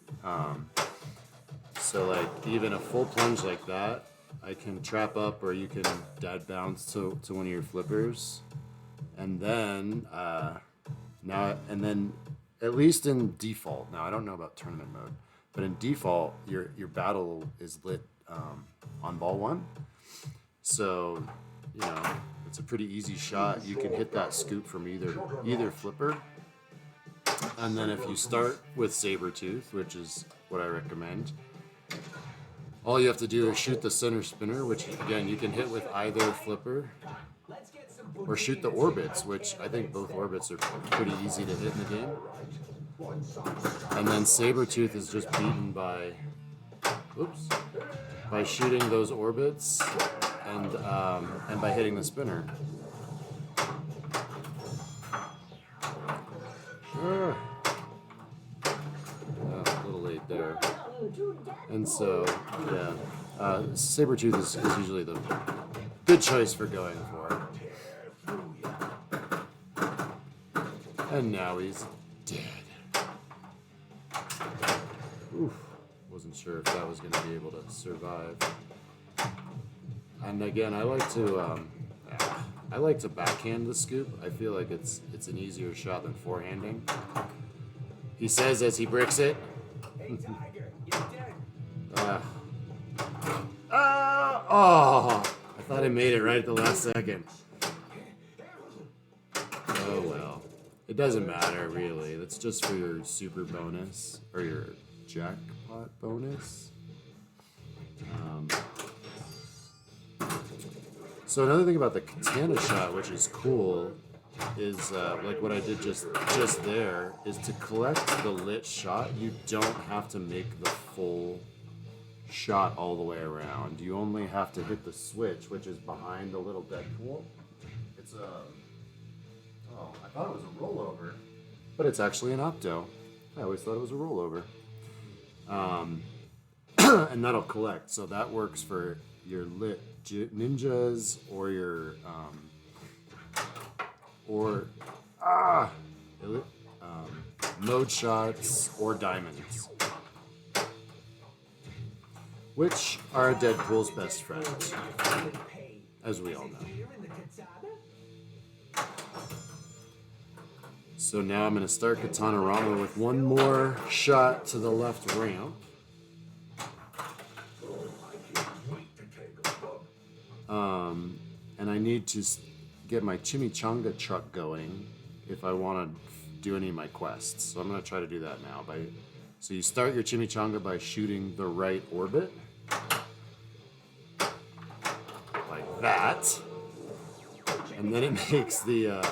So like even a full plunge like that, I can trap up, or you can dead bounce to one of your flippers, and then at least in default. Now I don't know about tournament mode, but in default your battle is lit on ball one. So you know it's a pretty easy shot. You can hit that scoop from either flipper, and then if you start with Sabertooth, which is what I recommend. All you have to do is shoot the center spinner, which again you can hit with either flipper, or shoot the orbits, which I think both orbits are pretty easy to hit in the game. And then Sabertooth is just beaten by shooting those orbits and by hitting the spinner. A little late there. And so, yeah, Sabertooth is usually the good choice for going for. And now he's dead. Oof. Wasn't sure if that was going to be able to survive. And again, I like to backhand the scoop. I feel like it's an easier shot than forehanding. He says as he bricks it. Hey, Tiger, you're dead. I thought I made it right at the last second. Oh well. It doesn't matter, really. That's just for your super bonus, or your jackpot bonus. So another thing about the katana shot, which is cool, is like what I did just there is to collect the lit shot. You don't have to make the full shot all the way around. You only have to hit the switch, which is behind the little DeadPool. It's a I thought it was a rollover, but it's actually an opto. I always thought it was a rollover. And that'll collect, so that works for your lit ninjas or your mode shots or diamonds, which are Deadpool's best friends, as we all know. So now I'm going to start Katana Rama with one more shot to the left ramp. And I need to get my chimichanga truck going if I want to do any of my quests. So I'm going to try to do that now. So you start your chimichanga by shooting the right orbit. Like that. And then it makes the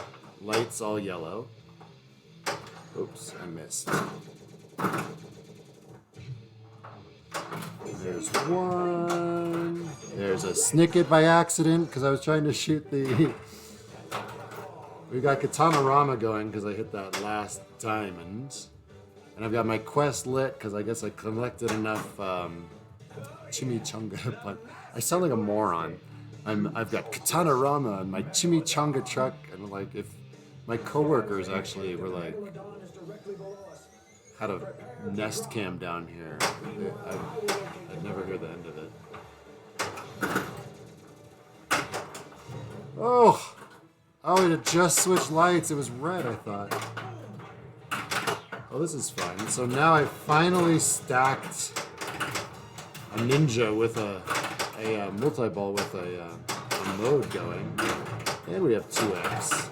lights all yellow. Oops, I missed. There's one. There's a snicket by accident because I was trying to shoot the... We got Katana Rama going because I hit that last diamond. And I've got my quest lit because I guess I collected enough chimichanga. But I sound like a moron. I've got Katana Rama and my chimichanga truck. And like, if my coworkers actually were like... had a nest cam down here. I'd never hear the end of it. Oh, it had just switched lights. It was red, I thought. Oh, this is fun. So now I finally stacked a ninja with a multi-ball with a mode going. And we have 2x.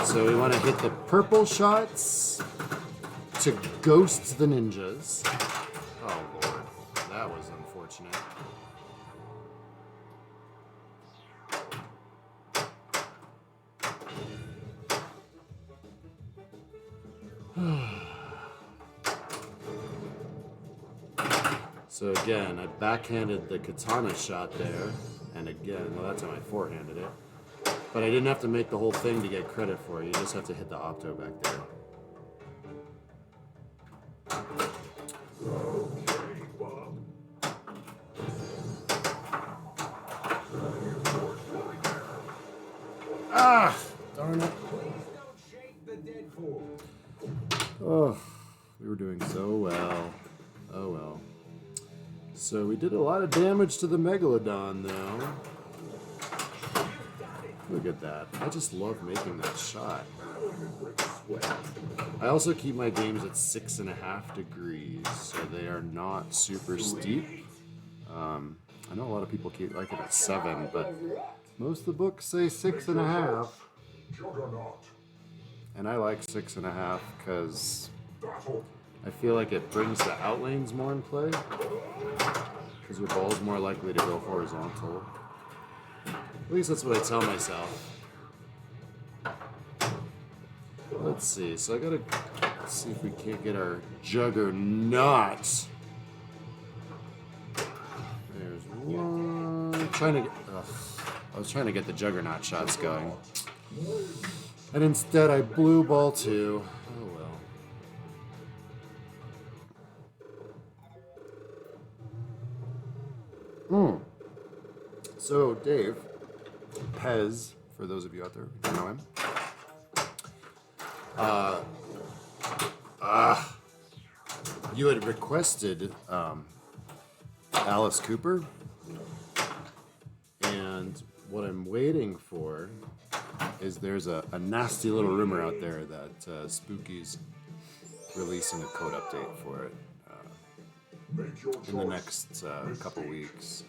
So we want to hit the purple shots to ghost the ninjas. Oh lord, that was unfortunate. So again, I backhanded the katana shot there, and again, well that time I forehanded it. But I didn't have to make the whole thing to get credit for it. You just have to hit the opto back there. Ah! Darn it. Please don't shake the Deadpool. Oh, we were doing so well. Oh well. So we did a lot of damage to the Megalodon, though. Look at that. I just love making that shot. I also keep my games at 6.5 degrees, so they are not super steep. I know a lot of people like it at 7, but most of the books say 6.5. And I like 6.5 because I feel like it brings the outlanes more in play. Because your ball's more likely to go horizontal. At least that's what I tell myself. Let's see. So I gotta see if we can't get our juggernaut. There's one. I was trying to get the juggernaut shots going. And instead I blue ball 2. Oh well. So Dave, Pez, for those of you out there who don't know him. You had requested Alice Cooper, and what I'm waiting for is there's a nasty little rumor out there that Spooky's releasing a code update for it in the next couple weeks.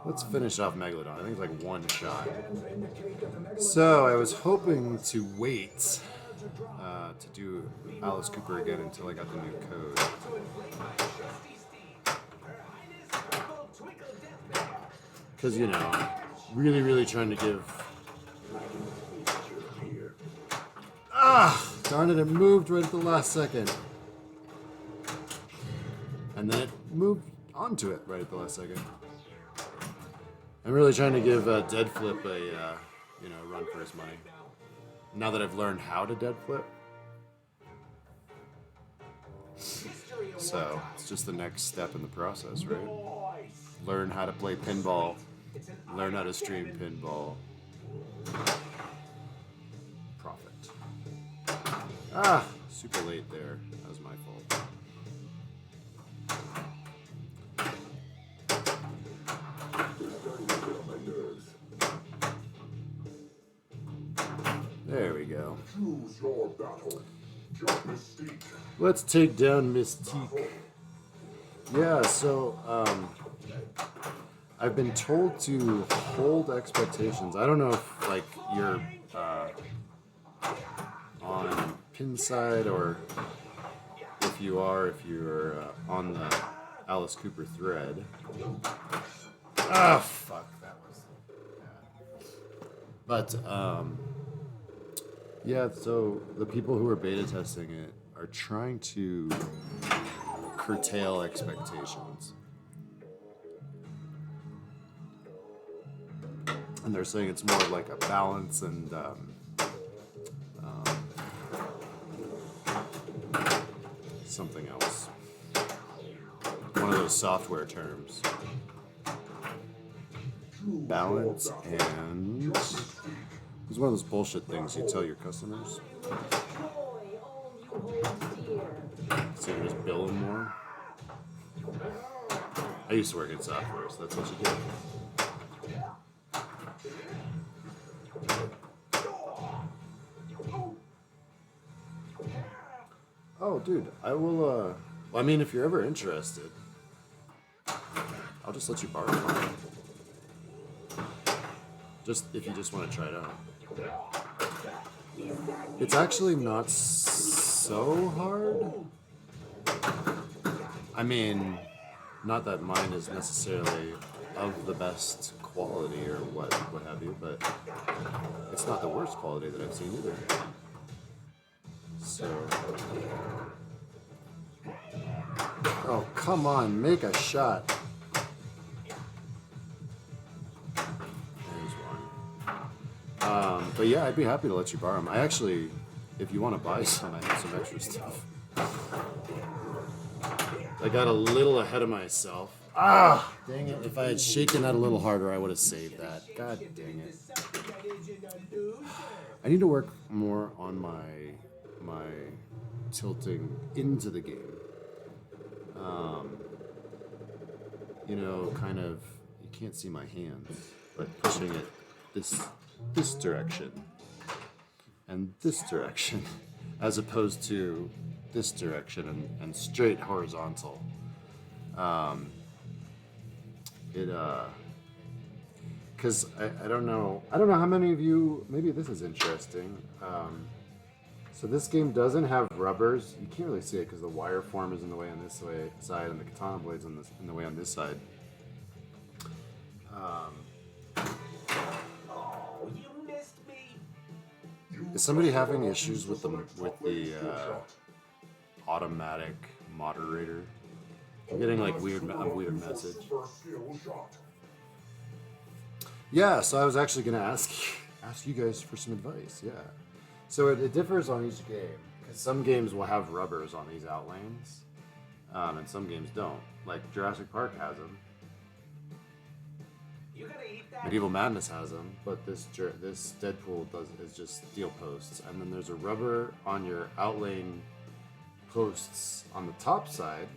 Let's finish off Megalodon. I think it's like one shot. So I was hoping to wait to do Alice Cooper again until I got the new code. Because, you know, really trying to give... Ah! Darn it, it moved right at the last second. And then it moved onto it right at the last second. I'm really trying to give Dead Flip a, you know, run for his money. Now that I've learned how to Dead Flip. So, it's just the next step in the process, right? Learn how to play pinball. Learn how to stream pinball. Profit. Ah! Super late there. That was my fault. There we go. Choose your battle. Jump Mystique. Let's take down Mystique. Yeah, so I've been told to hold expectations. I don't know if like you're on pin side or if you're on the Alice Cooper thread. Ah, fuck, that was bad. But yeah, so the people who are beta testing it are trying to curtail expectations. And they're saying it's more of like a balance and something else. One of those software terms. Balance and... It's one of those bullshit things you tell your customers. Joy, all you hold dear. So you just bill them more. I used to work in software, so that's what you do. Oh, dude, I will, well, I mean, if you're ever interested, I'll just let you borrow mine. Just, if you just want to try it out. It's actually not so hard. I mean, not that mine is necessarily of the best quality or what have you, but it's not the worst quality that I've seen either. So, oh, come on, make a shot. There's one. But yeah, I'd be happy to let you borrow them. I actually, if you want to buy some, I have some extra stuff. I got a little ahead of myself. Ah, dang it. If I had shaken that a little harder, I would have saved that. God dang it. I need to work more on my tilting into the game. You know, kind of, you can't see my hands, but pushing it this direction and this direction, as opposed to this direction and straight horizontal. Because I don't know how many of you, maybe this is interesting. So this game doesn't have rubbers. You can't really see it because the wire form is in the way on this side and the katana blade's in the way on this side. Oh, you missed me. Is somebody having issues with the automatic moderator? I'm getting like a weird message. Yeah, so I was actually gonna ask you guys for some advice. Yeah, so it differs on each game because some games will have rubbers on these outlanes, and some games don't. Like Jurassic Park has them. You gonna eat that? Medieval Madness has them, but this DeadPool is just steel posts, and then there's a rubber on your outlane posts on the top side,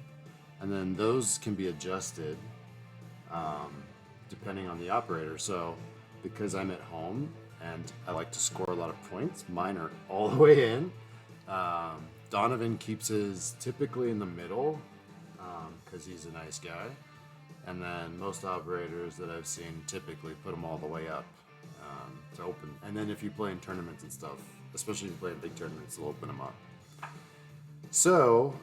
and then those can be adjusted depending on the operator. So because I'm at home and I like to score a lot of points, mine are all the way in. Donovan keeps his typically in the middle because he's a nice guy. And then most operators that I've seen typically put them all the way up to open. And then if you play in tournaments and stuff, especially if you play in big tournaments, they'll open them up. So,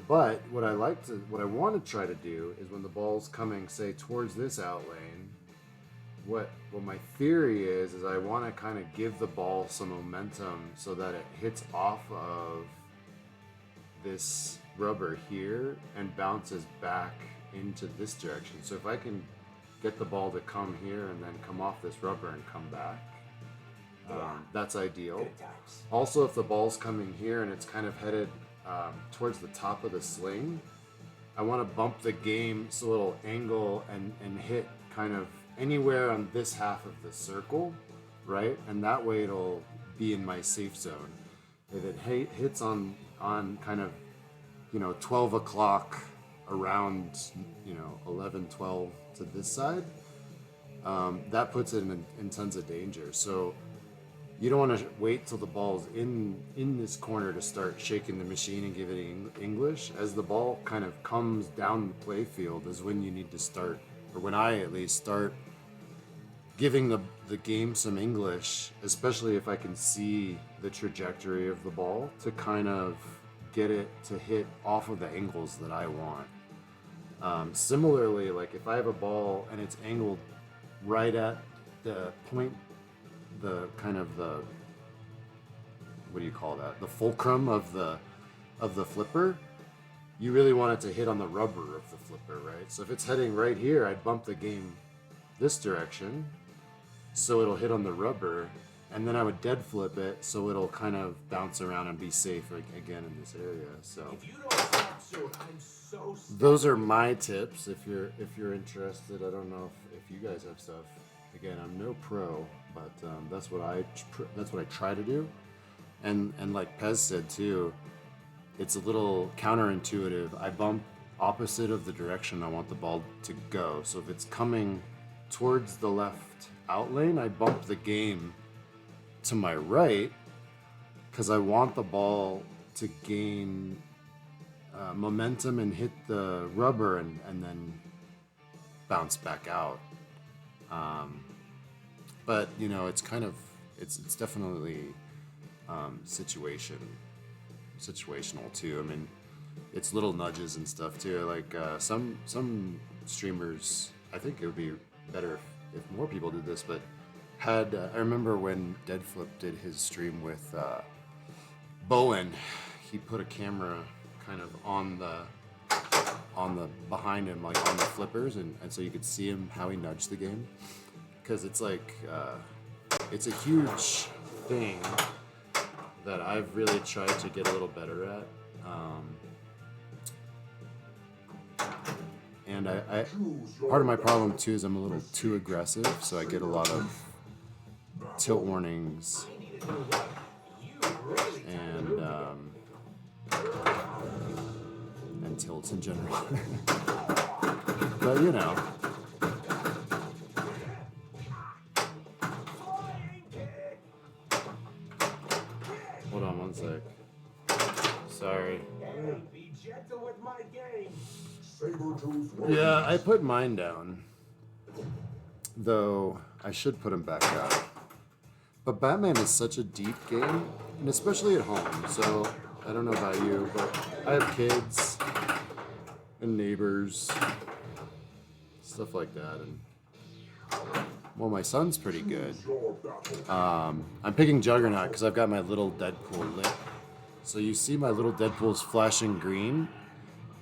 but what I want to try to do is when the ball's coming, say, towards this out lane, what my theory is I want to kind of give the ball some momentum so that it hits off of this rubber here and bounces back into this direction. So if I can get the ball to come here and then come off this rubber and come back, that's ideal. Good times. Also, if the ball's coming here and it's kind of headed towards the top of the sling, I want to bump the game so it'll angle and hit kind of anywhere on this half of the circle, right? And that way it'll be in my safe zone. If it hits on kind of, 12 o'clock around, 11, 12 to this side, that puts it in tons of danger. So you don't want to wait till the ball's in this corner to start shaking the machine and give it English. As the ball kind of comes down the play field is when you need to start, or when I at least start giving the game some English, especially if I can see the trajectory of the ball to kind of get it to hit off of the angles that I want. Similarly, like if I have a ball and it's angled right at the point, the kind of the, what do you call that? The fulcrum of the flipper, you really want it to hit on the rubber of the flipper, right? So if it's heading right here, I'd bump the game this direction so it'll hit on the rubber, and then I would dead flip it so it'll kind of bounce around and be safe again in this area. So If you don't stop soon, I'm so stuck. those are my tips if you're interested. I don't know if you guys have stuff. Again, I'm no pro, but that's what I try to do. And like Pez said too, it's a little counterintuitive. I bump opposite of the direction I want the ball to go. So if it's coming towards the left out lane, I bump the game to my right because I want the ball to gain momentum and hit the rubber and then bounce back out. But it's kind of it's definitely situational too. I mean, it's little nudges and stuff too. Like some streamers, I think it would be better if more people did this, but I remember when Deadflip did his stream with Bowen, he put a camera kind of on the behind him, like on the flippers, and so you could see him how he nudged the game, because it's like it's a huge thing that I've really tried to get a little better at. And I part of my problem too is I'm a little too aggressive, so I get a lot of tilt warnings and tilts in general. But hold on one sec. Sorry. Hey, be gentle with my game. Saber-tooth Yeah, I put mine down, though I should put them back up. But Batman is such a deep game, and especially at home. So I don't know about you, but I have kids and neighbors, stuff like that. And well, my son's pretty good. your battle. I'm picking Juggernaut because I've got my little Deadpool lit. So you see my little Deadpool's flashing green.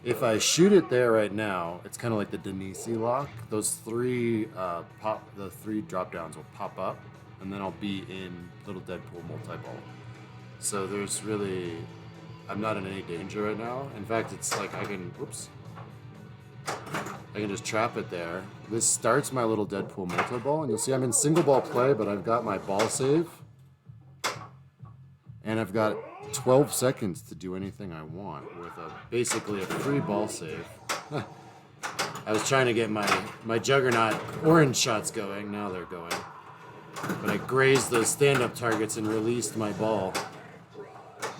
If I shoot it there right now, it's kind of like the Denisi lock. Those three drop downs will pop up, and then I'll be in little Deadpool multi-ball. So there's really, I'm not in any danger right now. In fact, it's like I can just trap it there. This starts my little Deadpool multi-ball, and you'll see I'm in single ball play, but I've got my ball save, and I've got 12 seconds to do anything I want with basically a free ball save. I was trying to get my Juggernaut orange shots going. Now they're going. But I grazed those stand-up targets and released my ball.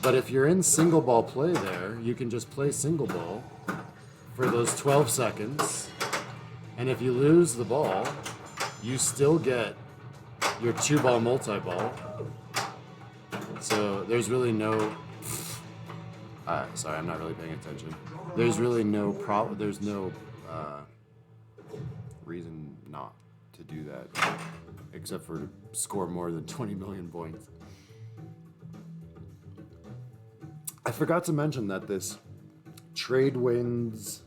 But if you're in single ball play there, you can just play single ball for those 12 seconds. And if you lose the ball, you still get your 2-ball multi-ball. So there's really no, sorry, I'm not really paying attention. There's really no problem. There's no reason not to to do that, except for to score more than 20 million points. I forgot to mention that this Trade Winds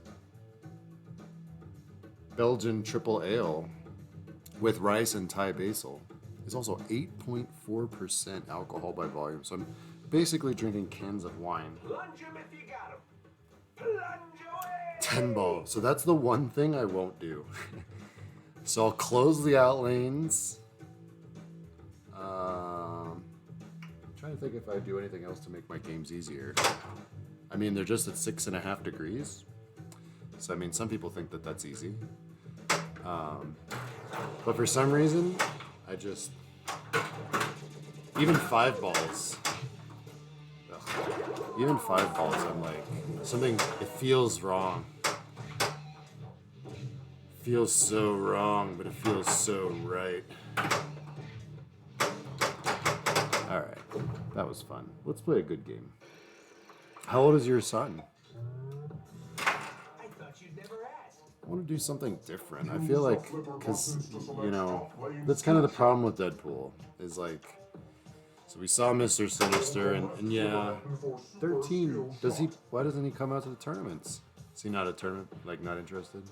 Belgian triple ale with rice and Thai basil is also 8.4% alcohol by volume. So I'm basically drinking cans of wine. Plunge 'em if you got 'em. Plunge away. 10 ball. So that's the one thing I won't do. So I'll close the out lanes. Trying to think if I do anything else to make my games easier. I mean, they're just at 6.5 degrees. So I mean, some people think that that's easy. But for some reason, I just, even 5 balls, even 5 balls, I'm like, something, it feels wrong. Feels so wrong, but it feels so right. Alright, that was fun. Let's play a good game. How old is your son? I thought you'd never ask. I want to do something different. I feel like, because, you know, that's kind of the problem with DeadPool, is like, so we saw Mr. Sinister, and yeah, 13, why doesn't he come out to the tournaments? Is he not a tournament, like, not interested?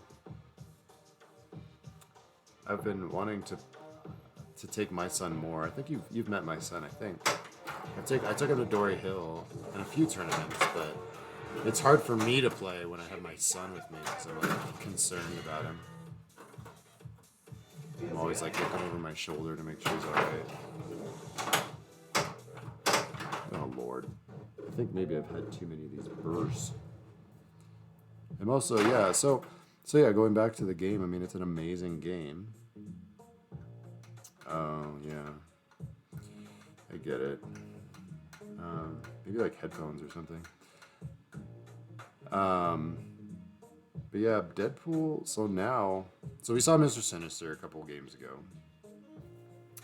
I've been wanting to take my son more. I think you've met my son, I think. I took him to Dory Hill and a few tournaments, but it's hard for me to play when I have my son with me because I'm like concerned about him. I'm always like looking over my shoulder to make sure he's alright. Oh Lord. I think maybe I've had too many of these bursts. And also, yeah, so yeah, going back to the game, I mean, it's an amazing game. Oh, yeah. I get it. Maybe like headphones or something. But yeah, DeadPool, so we saw Mr. Sinister a couple of games ago.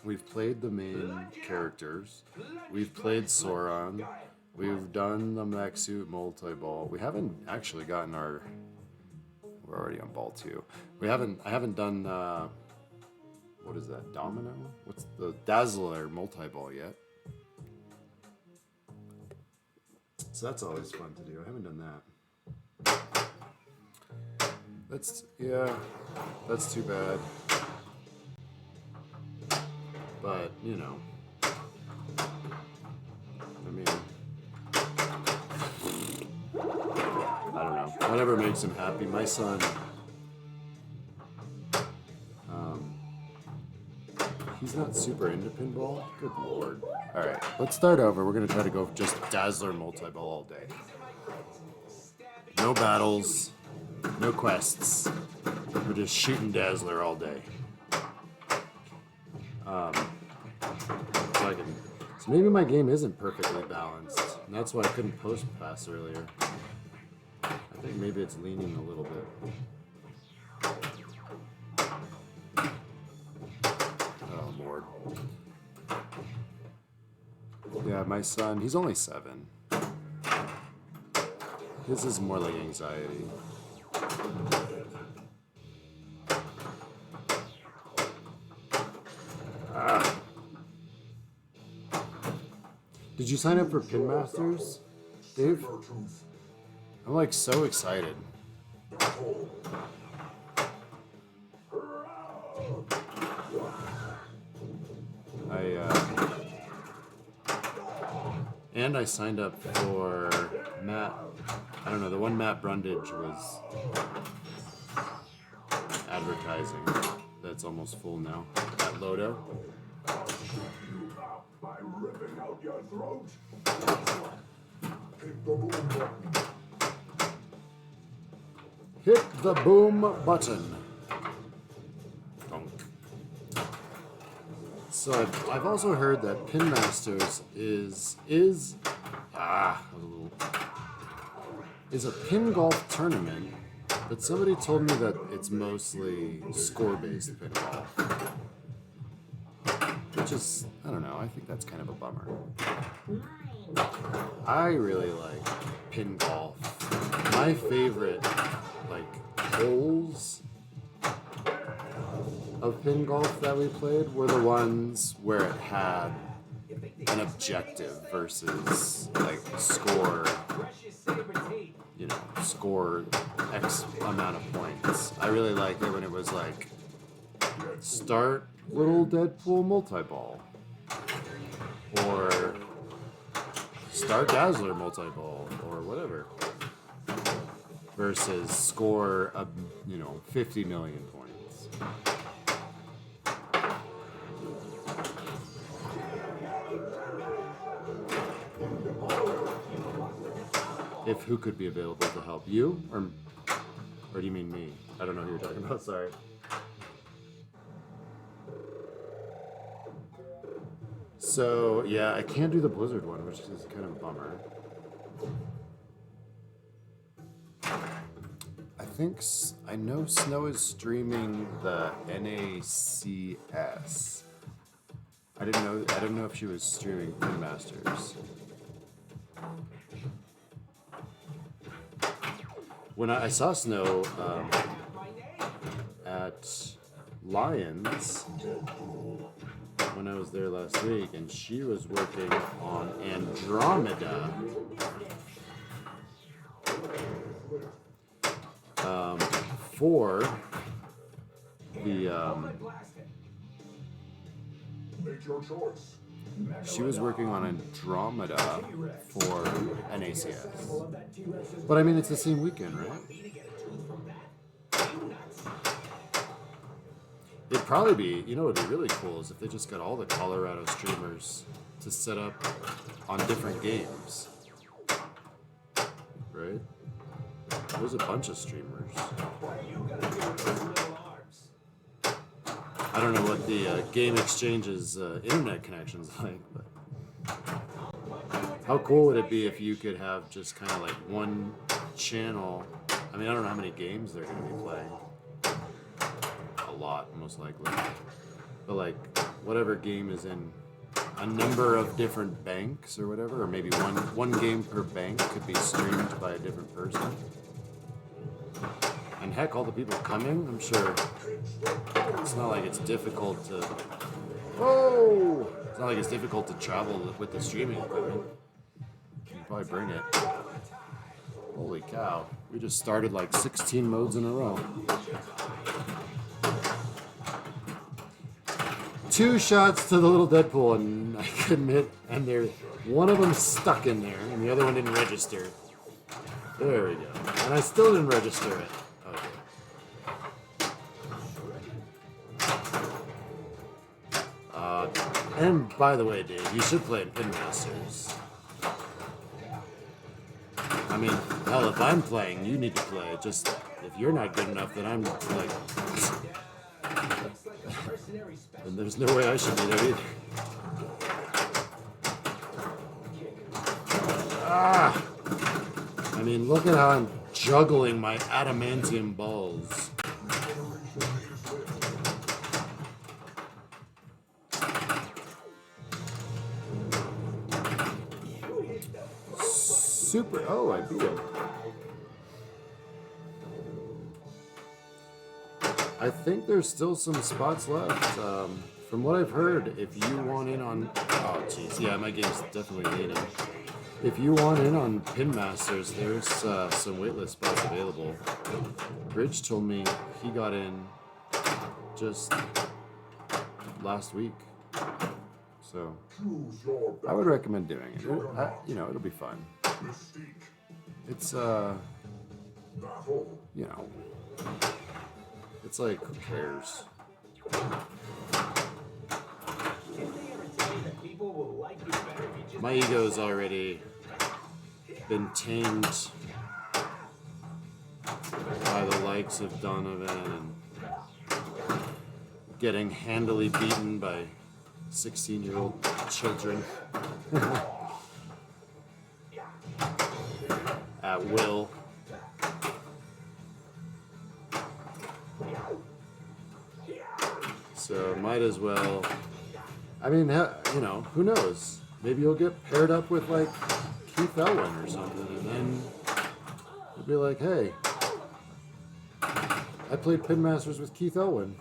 We've played the main characters. We've played Sauron. We've done the mech suit multi-ball. We haven't actually gotten our... We're already on ball 2. I haven't done, what is that, Domino? What's the Dazzler multi-ball yet? So that's always fun to do. I haven't done that. That's too bad. But, you know. I mean, I don't know. Whatever makes him happy. My son, he's not super into pinball. Good lord. Alright, let's start over. We're going to try to go just Dazzler multi-ball all day. No battles. No quests. We're just shooting Dazzler all day. So maybe my game isn't perfectly balanced. And that's why I couldn't post pass earlier. I think maybe it's leaning a little bit. Oh, Lord. Yeah, my son, he's only 7. His is more like anxiety. Did you sign up for Pin Masters, Dave? I'm like so excited. And I signed up for Matt. I don't know, the one Matt Brundage was advertising. That's almost full now. At Lodo. By ripping out your throat. Hit the boom button. Hit the boom button. Donk. So I've also heard that Pin Masters is a pin golf tournament, but somebody told me that it's mostly score-based pin golf. Which is, I don't know, I think that's kind of a bummer. I really like pin golf. My favorite, like, holes of pin golf that we played were the ones where it had an objective versus like score, you know, score X amount of points. I really liked it when it was like start little DeadPool multi-ball or start Dazzler multi-ball or whatever versus score a, you know, 50 million points. If who could be available to help you, or do you mean me? I don't know who you're talking about. Sorry. So yeah, I can't do the Blizzard one, which is kind of a bummer. I know Snow is streaming the NACS. I didn't know if she was streaming Pin Masters. When I saw Snow at Lions when I was there last week, and she was working on Andromeda. For the Make your choice. she was working on Andromeda for NACS. But I mean, it's the same weekend, right? It'd probably be, you know, what'd be really cool is if they just got all the Colorado streamers to set up on different games, right? There's a bunch of streamers. I don't know what the Game Exchange's internet connection's like, but how cool would it be if you could have just kind of like one channel? I mean, I don't know how many games they're going to be playing. A lot, most likely. But like, whatever game is in a number of different banks or whatever, or maybe one game per bank could be streamed by a different person. And heck, all the people coming, I'm sure it's not like it's difficult to... Whoa! It's not like it's difficult to travel with the streaming equipment. You can probably bring it. Holy cow. We just started like 16 modes in a row. 2 shots to the little DeadPool, and I can admit, and one of them stuck in there, and the other one didn't register. There we go. And I still didn't register it. Okay. And by the way, Dave, you should play in Pin Masters. I mean, hell, if I'm playing, you need to play. Just, if you're not good enough, then I'm like... and there's no way I should be there either. Ah! I mean, look at how I'm juggling my adamantium balls. Super. Oh, I beat him. I think there's still some spots left. From what I've heard, if you want in on... Oh, jeez. Yeah, my game's definitely leaning. If you want in on Pin Masters, there's some waitlist spots available. Bridge told me he got in just last week. So, I would recommend doing it. You know, it'll be fun. It's, you know, it's like, who cares? My ego's already been tamed by the likes of Donovan and getting handily beaten by 16-year-old children at will. So might as well. I mean, you know, who knows? Maybe you'll get paired up with like Keith Elwin or something, and then you'll be like, "Hey, I played Pin Masters with Keith Elwin."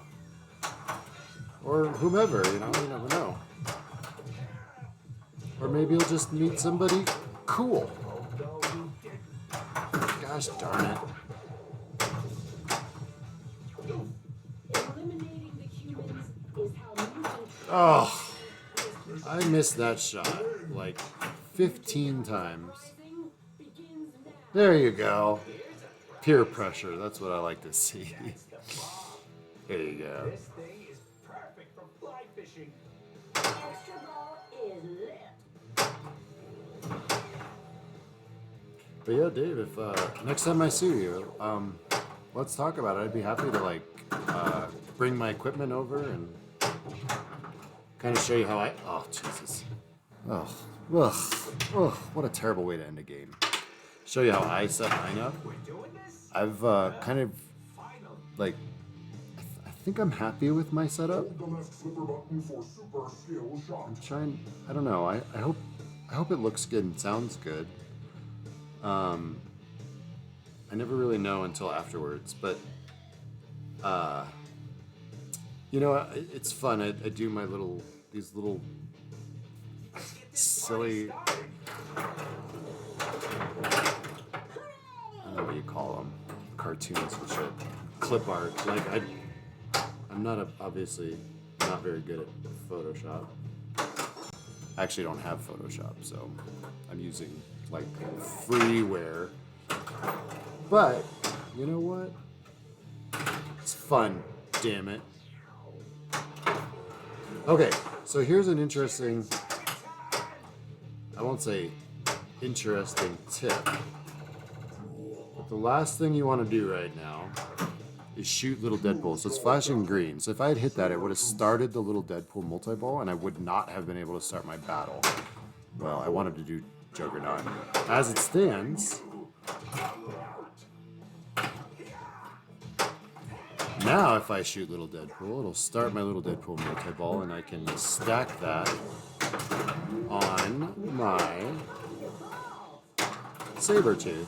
or whomever, you never know. Or maybe you'll just meet somebody cool. Gosh darn it. Eliminating the humans is how mutant Oh, I missed that shot like 15 times. rising begins now. There you go. Peer pressure, that's what I like to see. There you go. This thing is perfect for fly fishing. Extra ball is lit. But yeah, Dave, if next time I see you, let's talk about it. I'd be happy to like bring my equipment over and kind of show you how I. Oh Jesus! Oh, ugh, ugh! What a terrible way to end a game. Show you how I set mine up. We're doing this? I've kind of Finally. like. I think I'm happy with my setup. Hold the left flipper button for super skill shot. I'm trying. I don't know. I hope it looks good and sounds good. I never really know until afterwards, but it's fun. I do my these little silly. I don't know what you call them, cartoons and shit, clip art. Like I'm not obviously not very good at Photoshop. I actually don't have Photoshop, so I'm using like freeware. But you know what? It's fun, damn it. Okay, so here's an interesting, I won't say interesting tip, but the last thing you want to do right now is shoot little Deadpool. So it's flashing green. So if I had hit that, it would have started the little Deadpool multi-ball, and I would not have been able to start my battle. Well, I wanted to do Juggernaut. As it stands, now if I shoot little Deadpool, it'll start my little Deadpool multi-ball, and I can stack that on my Sabretooth.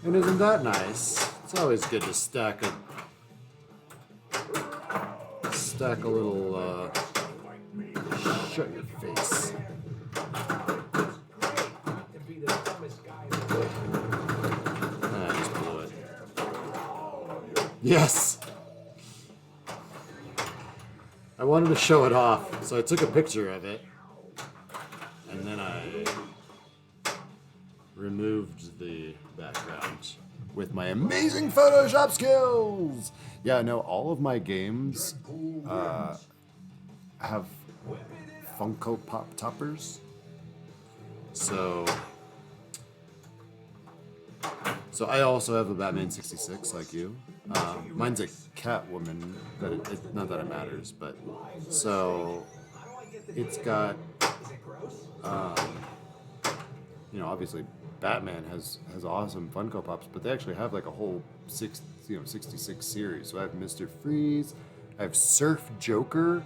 And isn't that nice? It's always good to stack a little, shut your face. To be the dumbest guy in the world. I just blew it. Yes! I wanted to show it off, so I took a picture of it, and then I removed the background with my amazing Photoshop skills! Yeah, no, all of my games have Funko Pop toppers. So I also have a Batman 66 like you. Mine's a Catwoman, but not that it matters, but so it's got obviously Batman has awesome Funko Pops, but they actually have like a whole 66 series. So I have Mr. Freeze, I have Surf Joker,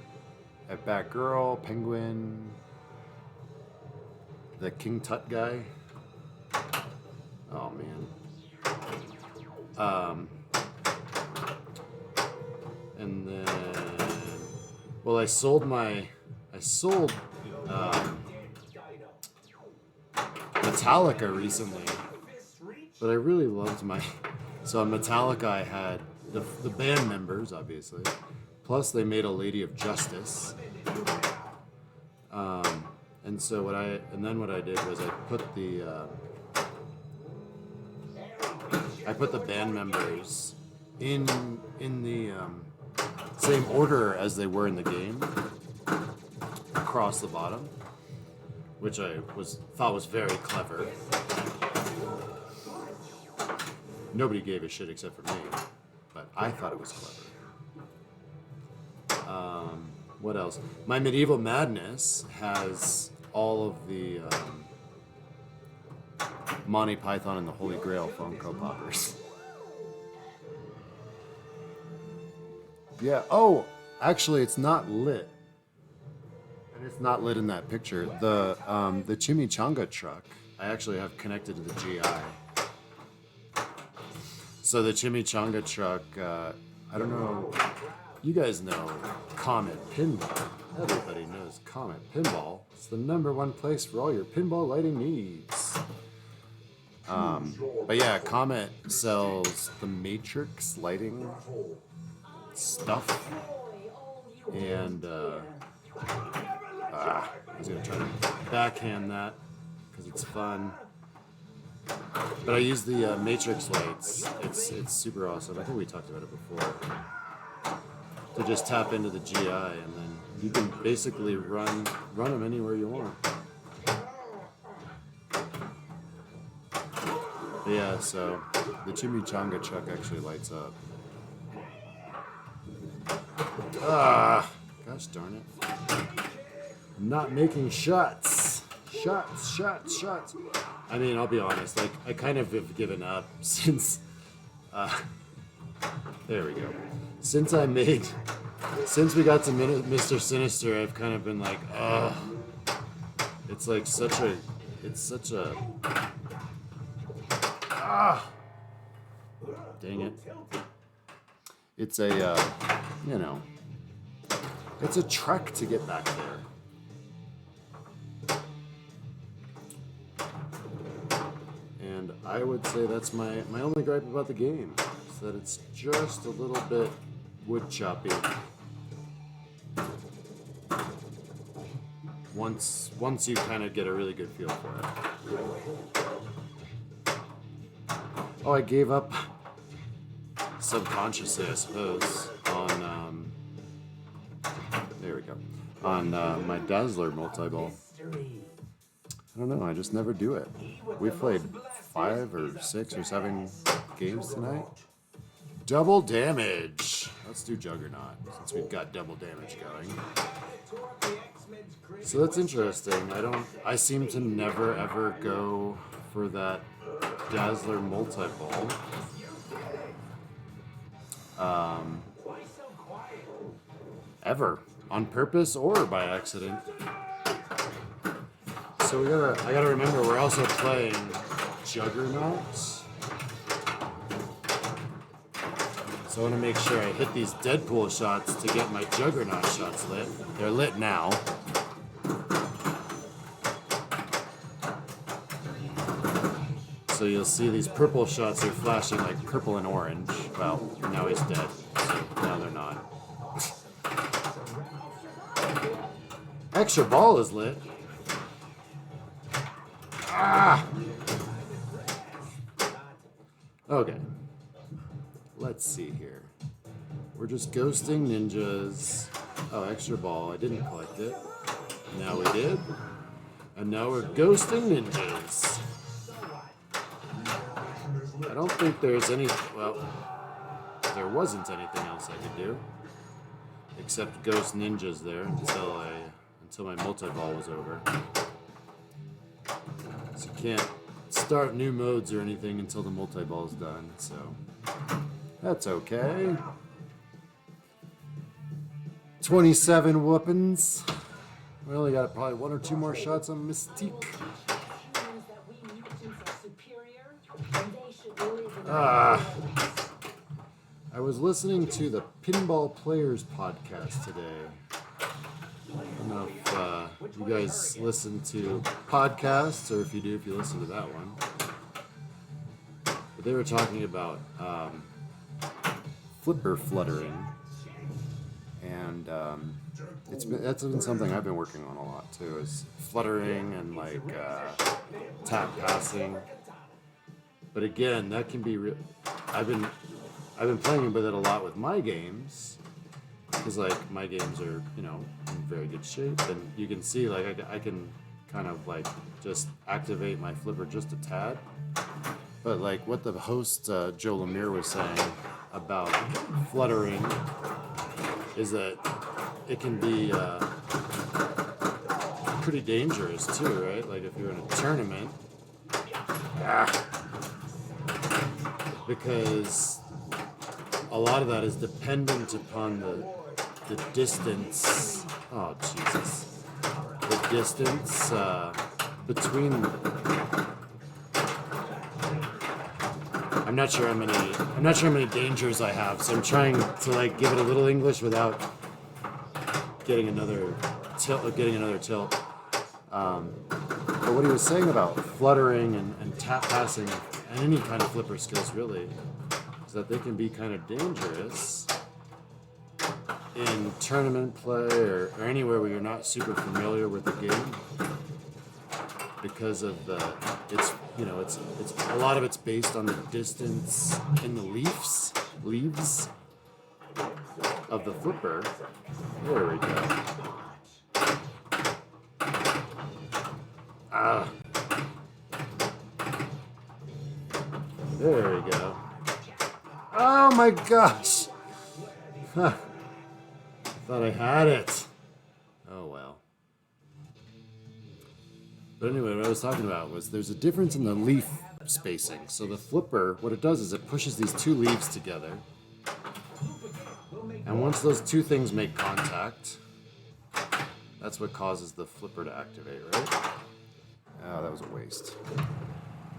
I have Batgirl, Penguin, the King Tut guy. Oh man. And then, well, I sold Metallica recently, but I really loved so on Metallica I had the band members, obviously, plus they made a Lady of Justice, and so what I did was I put the band members in the same order as they were in the game, across the bottom, which I thought was very clever. Nobody gave a shit except for me, but I thought it was clever. What else? My Medieval Madness has all of the Monty Python and the Holy Grail Funko Poppers. Yeah. Oh, actually, it's not lit. And it's not lit in that picture. The Chimichanga truck, I actually have connected to the GI. So the Chimichanga truck, I don't know You guys know Comet Pinball. Everybody knows Comet Pinball. It's the #1 place for all your pinball lighting needs. But yeah, Comet sells the Matrix lighting stuff. And I was going to try to backhand that because it's fun. But I use the Matrix lights. It's super awesome. I think we talked about it before. To just tap into the GI, and then you can basically run them anywhere you want. But yeah, so the chimichanga chuck actually lights up. Gosh darn it! I'm not making shots. Shots. I mean, I'll be honest. Like, I kind of have given up since. There we go. Since we got to Mr. Sinister, I've kind of been like, it's like such a, dang it. It's a, it's a trek to get back there. And I would say that's my only gripe about the game, is that it's just a little bit wood choppy. Once you kind of get a really good feel for it. Oh, I gave up subconsciously, I suppose, on there we go, on my Dazzler multi-ball. I don't know, I just never do it. We've played 5 or 6 or 7 games tonight. Double damage. Let's do Juggernaut since we've got double damage going. So that's interesting. I seem to never ever go for that Dazzler multi-ball. Ever. On purpose or by accident. So I gotta remember we're also playing Juggernaut. So I want to make sure I hit these DeadPool shots to get my Juggernaut shots lit. They're lit now. So you'll see these purple shots are flashing like purple and orange. Well, now he's dead. So now they're not. Extra ball is lit. Okay. Let's see here. We're just ghosting ninjas. Oh, extra ball. I didn't collect it. Now we did. And now we're ghosting ninjas. I don't think there's any... Well, there wasn't anything else I could do. Except ghost ninjas there until my multi-ball was over. So you can't start new modes or anything until the multi-ball's done, so... That's okay. 27 whoopings. We only got probably 1 or 2 more shots on Mystique. I was listening to the Pinball Players podcast today. I don't know if you guys listen to podcasts, or if you do, if you listen to that one. But they were talking about flipper fluttering, and that's been something I've been working on a lot too, is fluttering and like tap passing. But again, that can be I've been playing with it a lot with my games, because like my games are, you know, in very good shape, and you can see like I can kind of like just activate my flipper just a tad. But like what the host Joe Lemire was saying about fluttering is that it can be pretty dangerous too, right? Like if you're in a tournament, because a lot of that is dependent upon the distance. Oh Jesus! The distance between. I I'm not sure how many dangers I have, so I'm trying to like give it a little English without getting another tilt. But what he was saying about fluttering and tap passing and any kind of flipper skills really is that they can be kind of dangerous in tournament play or anywhere where you're not super familiar with the game, because of it's a lot of it's based on the distance in the leaves of the flipper. There we go. There we go. Oh my gosh! Huh. I thought I had it. Oh well. But anyway, what I was talking about was there's a difference in the leaf spacing. So the flipper, what it does is it pushes these two leaves together. And once those two things make contact, that's what causes the flipper to activate, right? Oh, that was a waste.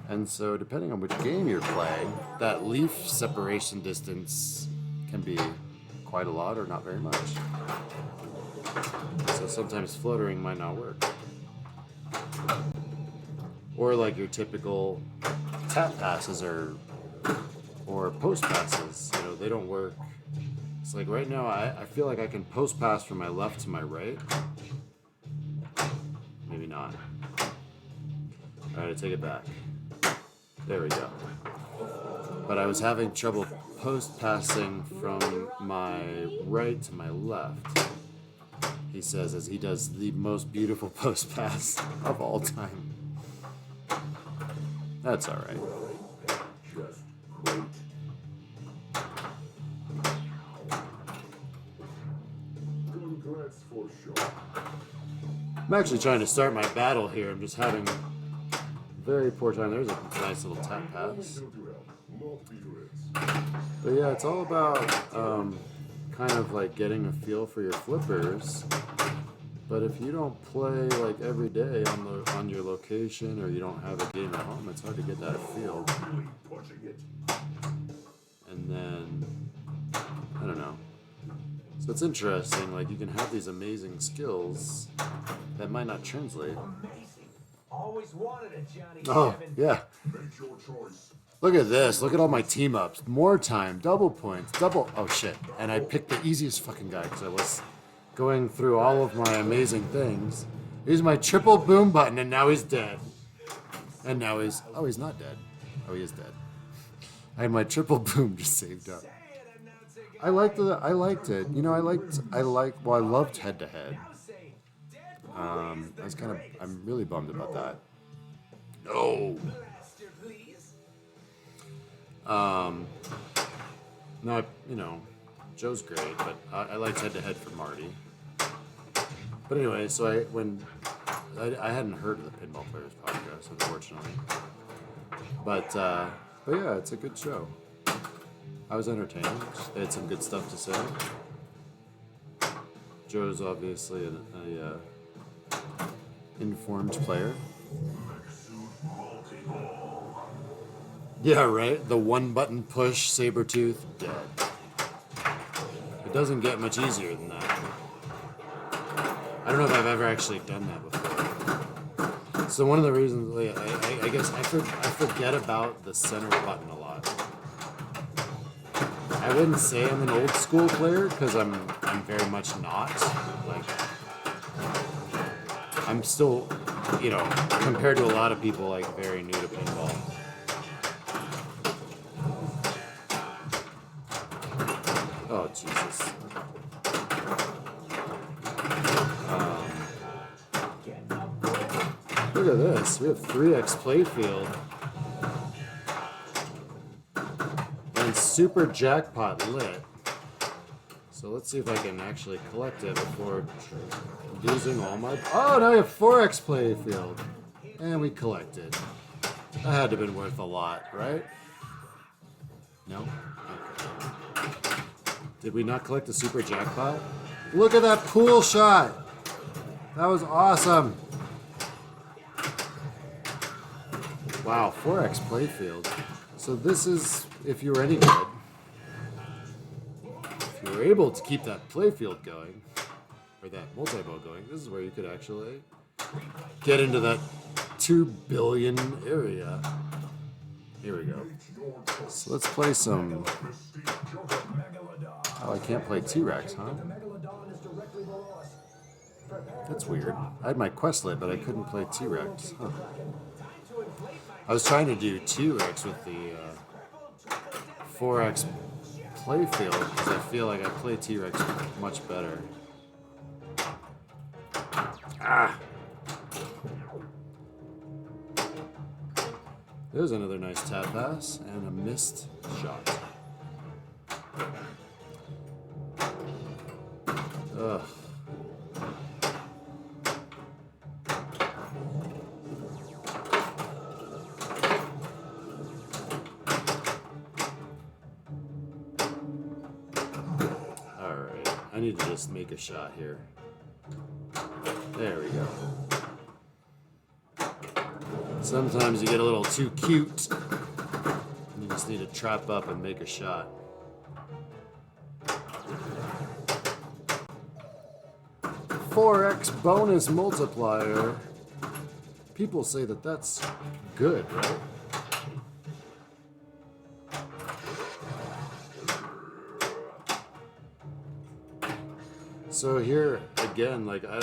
And so depending on which game you're playing, that leaf separation distance can be quite a lot or not very much. So sometimes fluttering might not work. Or like your typical tap passes or post passes, they don't work. It's like right now I feel like I can post pass from my left to my right. Maybe not. Alright, I take it back. There we go. But I was having trouble post passing from my right to my left. He says as he does the most beautiful post pass of all time. That's alright. Just wait. Congrats for sure. I'm actually trying to start my battle here. I'm just having very poor time. There's a nice little tap pass. But yeah, it's all about kind of like getting a feel for your flippers. But if you don't play like every day on your location, or you don't have a game at home, it's hard to get that feel. And then I don't know. So it's interesting. Like you can have these amazing skills that might not translate. Amazing. Always wanted a Johnny Oh Seven. yeah. Make your choice. Look at this. Look at all my team ups. More time. Double points. Double. Oh shit. And I picked the easiest fucking guy because I was going through all of my amazing things. Here's my triple boom button, and now he's dead. And now he's... Oh, he's not dead. Oh, he is dead. I had my triple boom just saved up. I liked it. I loved head to head. I'm really bummed about that. No. No, Joe's great, but I liked head to head for Marty. But anyway, so I hadn't heard of the Pinball Players podcast, unfortunately. But yeah, it's a good show. I was entertained. They had some good stuff to say. Joe's obviously an informed player. Yeah, right? The one button push, Sabretooth, dead. It doesn't get much easier than that. I don't know if I've ever actually done that before. So one of the reasons, I guess I forget about the center button a lot. I wouldn't say I'm an old school player, because I'm very much not. Like, I'm still, compared to a lot of people, like, very new to pinball. Oh, Jesus. Look at this. We have 3x playfield. And super jackpot lit. So let's see if I can actually collect it before losing all my... Oh, now we have 4x playfield. And we collected. That had to have been worth a lot, right? No? Okay. Did we not collect the super jackpot? Look at that pool shot! That was awesome! Wow, 4x playfield. So this is, if you were any good, if you were able to keep that playfield going, or that multi-bow going, this is where you could actually get into that 2 billion area. Here we go. So let's play some... Oh, I can't play T-Rex, huh? That's weird. I had my quest lit, but I couldn't play T-Rex. Huh. I was trying to do T-Rex with the 4X playfield because I feel like I play T-Rex much better. Ah! There's another nice tap pass and a missed shot. Ugh. Alright, I need to just make a shot here. There we go. Sometimes you get a little too cute. You just need to trap up and make a shot. $4X bonus multiplier. People say that that's good, right? So here again, like I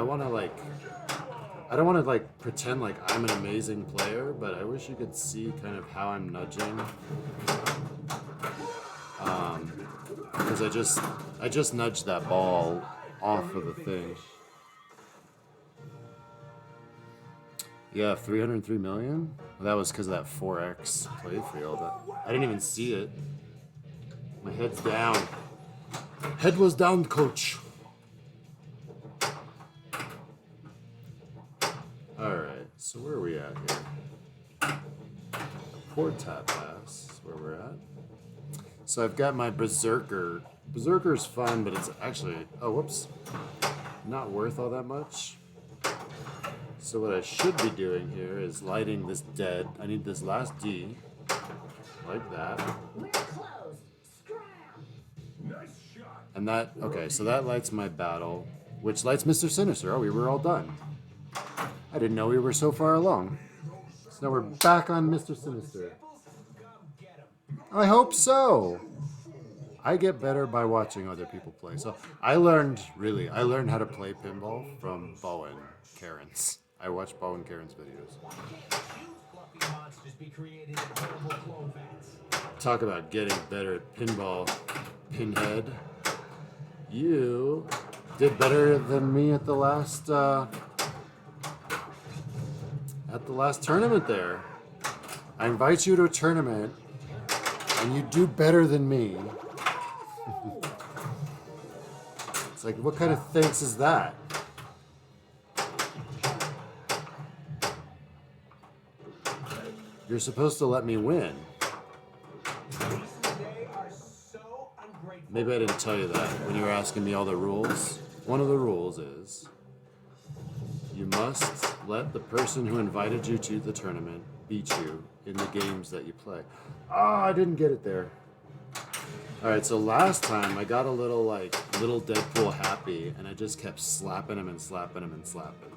want to like. I don't want to like pretend like I'm an amazing player, but I wish you could see kind of how I'm nudging. Because I just nudged that ball off of the thing. Yeah, 303 million? Well, that was because of that 4X playfield. I didn't even see it. My head's down. Head was down, coach. Alright, so where are we at here? Poor tap pass is where we're at. So I've got my Berserker. Berserker's fun, but it's actually, oh whoops, not worth all that much. So what I should be doing here is lighting this dead. I need this last D, like that. We're close. Scram. Nice shot. And that, okay, so that lights my battle, which lights Mr. Sinister. Oh, we were all done. I didn't know we were so far along. So now we're back on Mr. Sinister. I hope so. I get better by watching other people play. So I learned how to play pinball from Bo and Karen's. I watch Bo and Karen's videos. Talk about getting better at pinball, Pinhead. You did better than me at the last tournament there. I invite you to a tournament and you do better than me. It's like, what kind of thanks is that? You're supposed to let me win. Maybe I didn't tell you that when you were asking me all the rules. One of the rules is you must let the person who invited you to the tournament beat you in the games that you play. Oh, I didn't get it there. Alright, so last time I got a little DeadPool happy and I just kept slapping him and slapping him and slapping.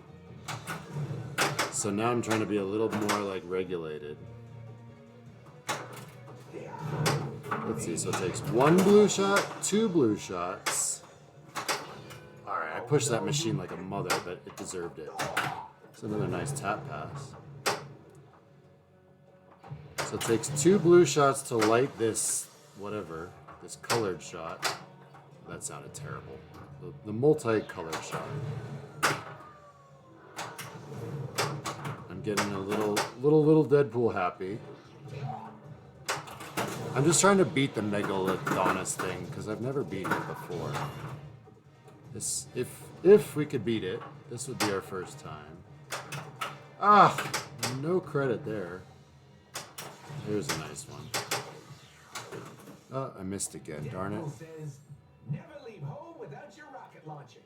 So now I'm trying to be a little more like regulated. Let's see, so it takes 1 blue shot, 2 blue shots. Alright, I pushed that machine like a mother, but it deserved it. It's another nice tap pass. So it takes 2 blue shots to light this, whatever, this colored shot. That sounded terrible. The multi-colored shot. I'm getting a little DeadPool happy. I'm just trying to beat the Megalodonus thing because I've never beaten it before. This, if we could beat it, this would be our first time. Ah, no credit there. Here's a nice one. Oh, I missed again. Darn it. Never leave home without your rocket launcher.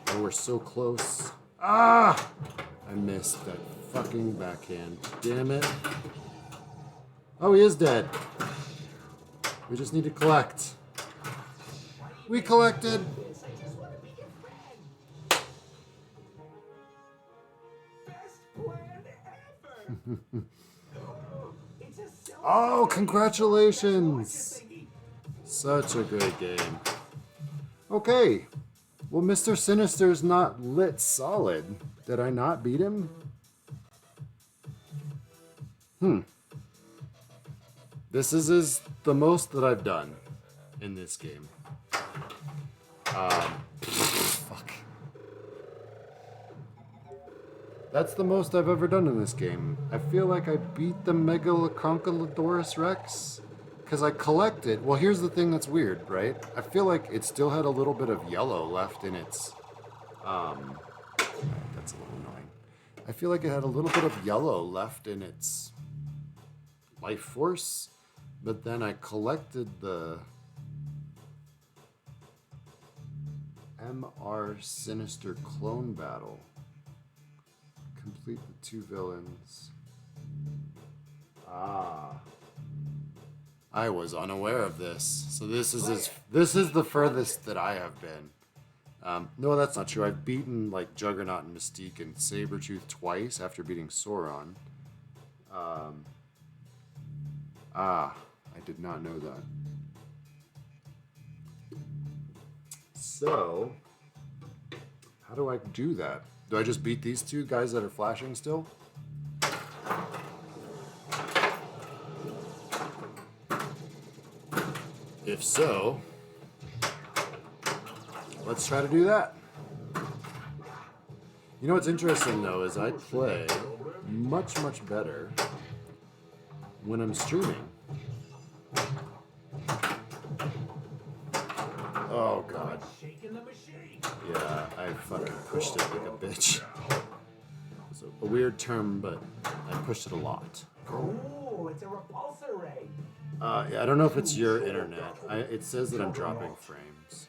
Oh, we're so close. Ah, I missed that fucking backhand. Damn it. Oh, he is dead. We just need to collect. We collected. This, I just want to be your friend. Best plan ever. It's a self- Oh, congratulations. thingy. Such a great game. Okay. Well, Mr. Sinister's not lit solid. Did I not beat him? This is the most that I've done in this game. Fuck. That's the most I've ever done in this game. I feel like I beat the Megalocroncalodorus Rex because I collected. Well, here's the thing that's weird, right? I feel like it still had a little bit of yellow left in its. That's a little annoying. I feel like it had a little bit of yellow left in its life force, but then I collected the MR Sinister Clone Battle. Complete the 2 villains. Ah. I was unaware of this. So this is the furthest that I have been. No, that's not true. I've beaten like Juggernaut and Mystique and Sabretooth twice after beating Sauron. I did not know that. So, how do I do that? Do I just beat these two guys that are flashing still? If so, let's try to do that. You know what's interesting though is I play much better when I'm streaming. Oh god. Shaking the machine. Yeah, I fucking pushed it like a bitch. It's a weird term, but I pushed it a lot. Ooh, it's a repulsor ray. Yeah, I don't know if it's your internet. It says that I'm dropping frames.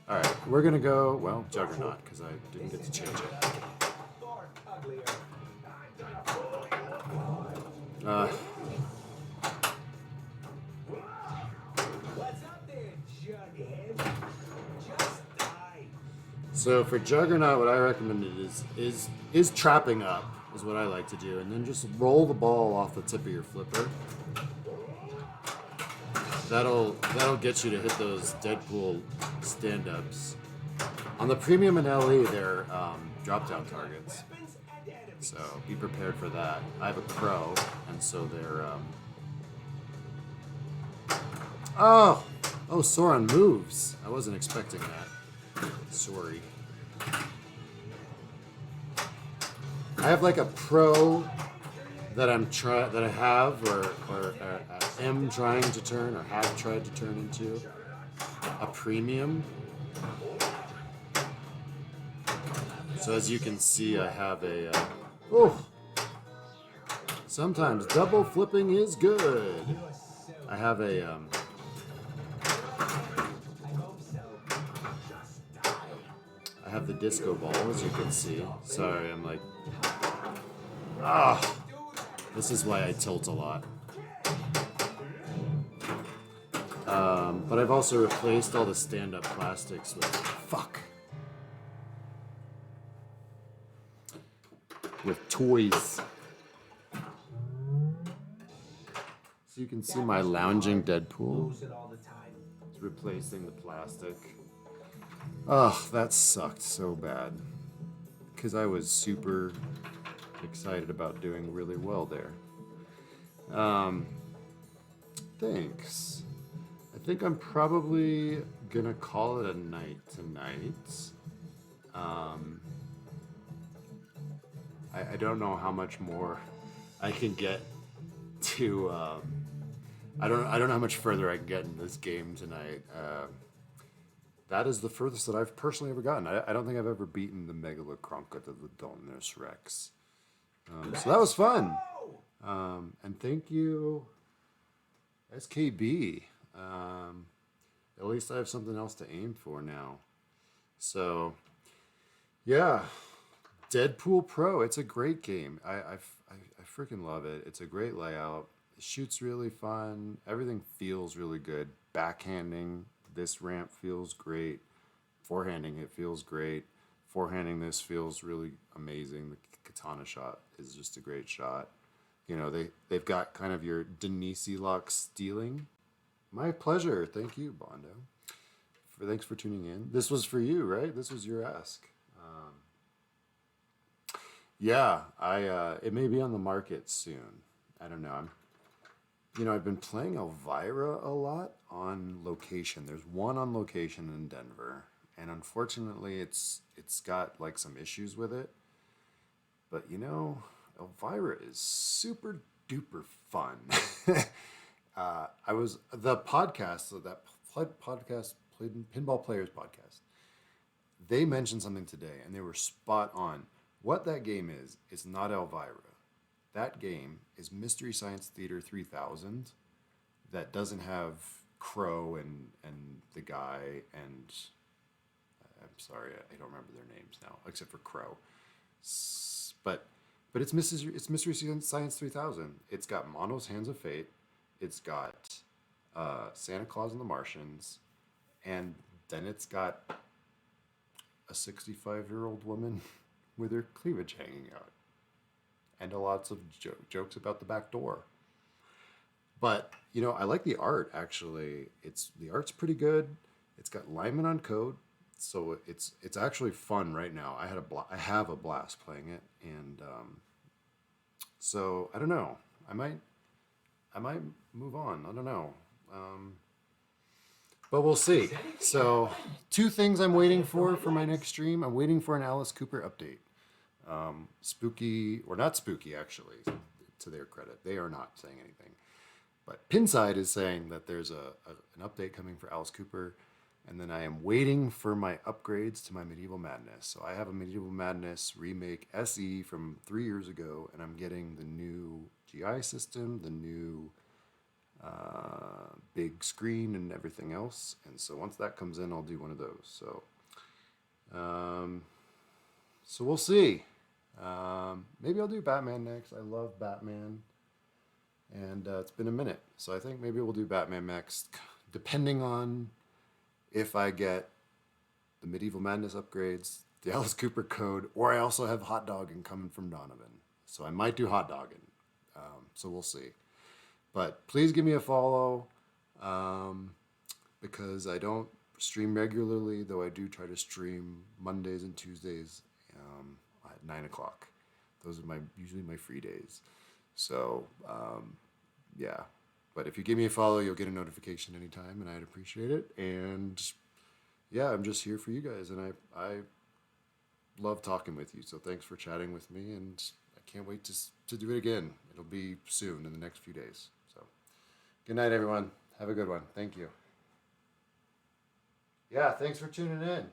Alright, we're gonna go, well, Juggernaut, because I didn't get to change it. Or uglier. I'm gonna fool you. What's up there, Jughead? Just die. So for Juggernaut, what I recommended is trapping up, is what I like to do, and then just roll the ball off the tip of your flipper. That'll get you to hit those DeadPool stand-ups. On the premium and LE, they're drop-down targets, Weapons and enemies. so be prepared for that. I have a pro, and so they're Oh, Sauron moves. I wasn't expecting that. Sorry. I have like a pro that I have or am trying to turn or have tried to turn into a premium. So as you can see, I have a sometimes double flipping is good. I have a I hope so. Just die. I have the disco ball, as you can see. Sorry, I'm like, this is why I tilt a lot. But I've also replaced all the stand-up plastics with toys. So you can see my lounging Deadpool. Lose it all the time. It's replacing the plastic. Ugh, that sucked so bad. Because I was super excited about doing really well there. Thanks. I think I'm probably gonna call it a night tonight. I don't know how much more I can get to. I don't know how much further I can get in this game tonight. That is the furthest that I've personally ever gotten. I don't think I've ever beaten the Megalocroncalodorus Rex. So that was fun. And thank you, SKB. At least I have something else to aim for now. So, yeah. DeadPool Pro. It's a great game. I freaking love it. It's a great layout. It shoots really fun. Everything feels really good. Backhanding this ramp feels great. Forehanding it feels great. Forehanding this feels really amazing. The katana shot is just a great shot. You know, they've got kind of your Denisi lock stealing. My pleasure. Thank you, Bondo. Thanks for tuning in. This was for you, right? This was your ask. Yeah, it may be on the market soon. I don't know. I've been playing Elvira a lot on location. There's one on location in Denver, and unfortunately, it's got like some issues with it. But Elvira is super duper fun. I was the podcast Pinball Players podcast. They mentioned something today, and they were spot on. What that game is not Elvira. That game is Mystery Science Theater 3000 that doesn't have Crow and the guy and I'm sorry, I don't remember their names now, except for Crow. But it's Mystery Science 3000. It's got Mono's Hands of Fate. It's got Santa Claus and the Martians, and then it's got a 65-year-old woman with her cleavage hanging out, and lots of jokes about the back door. But I like the art actually. The art's pretty good. It's got Lyman on code, so it's actually fun right now. I have a blast playing it, and so I don't know. I might move on. I don't know. But we'll see. So 2 things I'm waiting for my next stream. I'm waiting for an Alice Cooper update. Spooky, or not spooky actually, to their credit. They are not saying anything. But Pinside is saying that there's an update coming for Alice Cooper. And then I am waiting for my upgrades to my Medieval Madness. So I have a Medieval Madness Remake SE from 3 years ago, and I'm getting the new GI system, the new big screen and everything else. And so once that comes in, I'll do one of those. So we'll see. Maybe I'll do Batman next. I love Batman, and it's been a minute. So I think maybe we'll do Batman next, depending on if I get the Medieval Madness upgrades, the Alice Cooper code, or I also have hot dogging coming from Donovan. So I might do hot dogging. So we'll see. But please give me a follow, because I don't stream regularly, though I do try to stream Mondays and Tuesdays at 9 o'clock. Those are usually my free days. So, yeah. But if you give me a follow, you'll get a notification anytime, and I'd appreciate it. And yeah, I'm just here for you guys, and I love talking with you. So thanks for chatting with me, and I can't wait to do it again. It'll be soon, in the next few days. So good night, everyone. Have a good one. Thank you. Yeah, thanks for tuning in.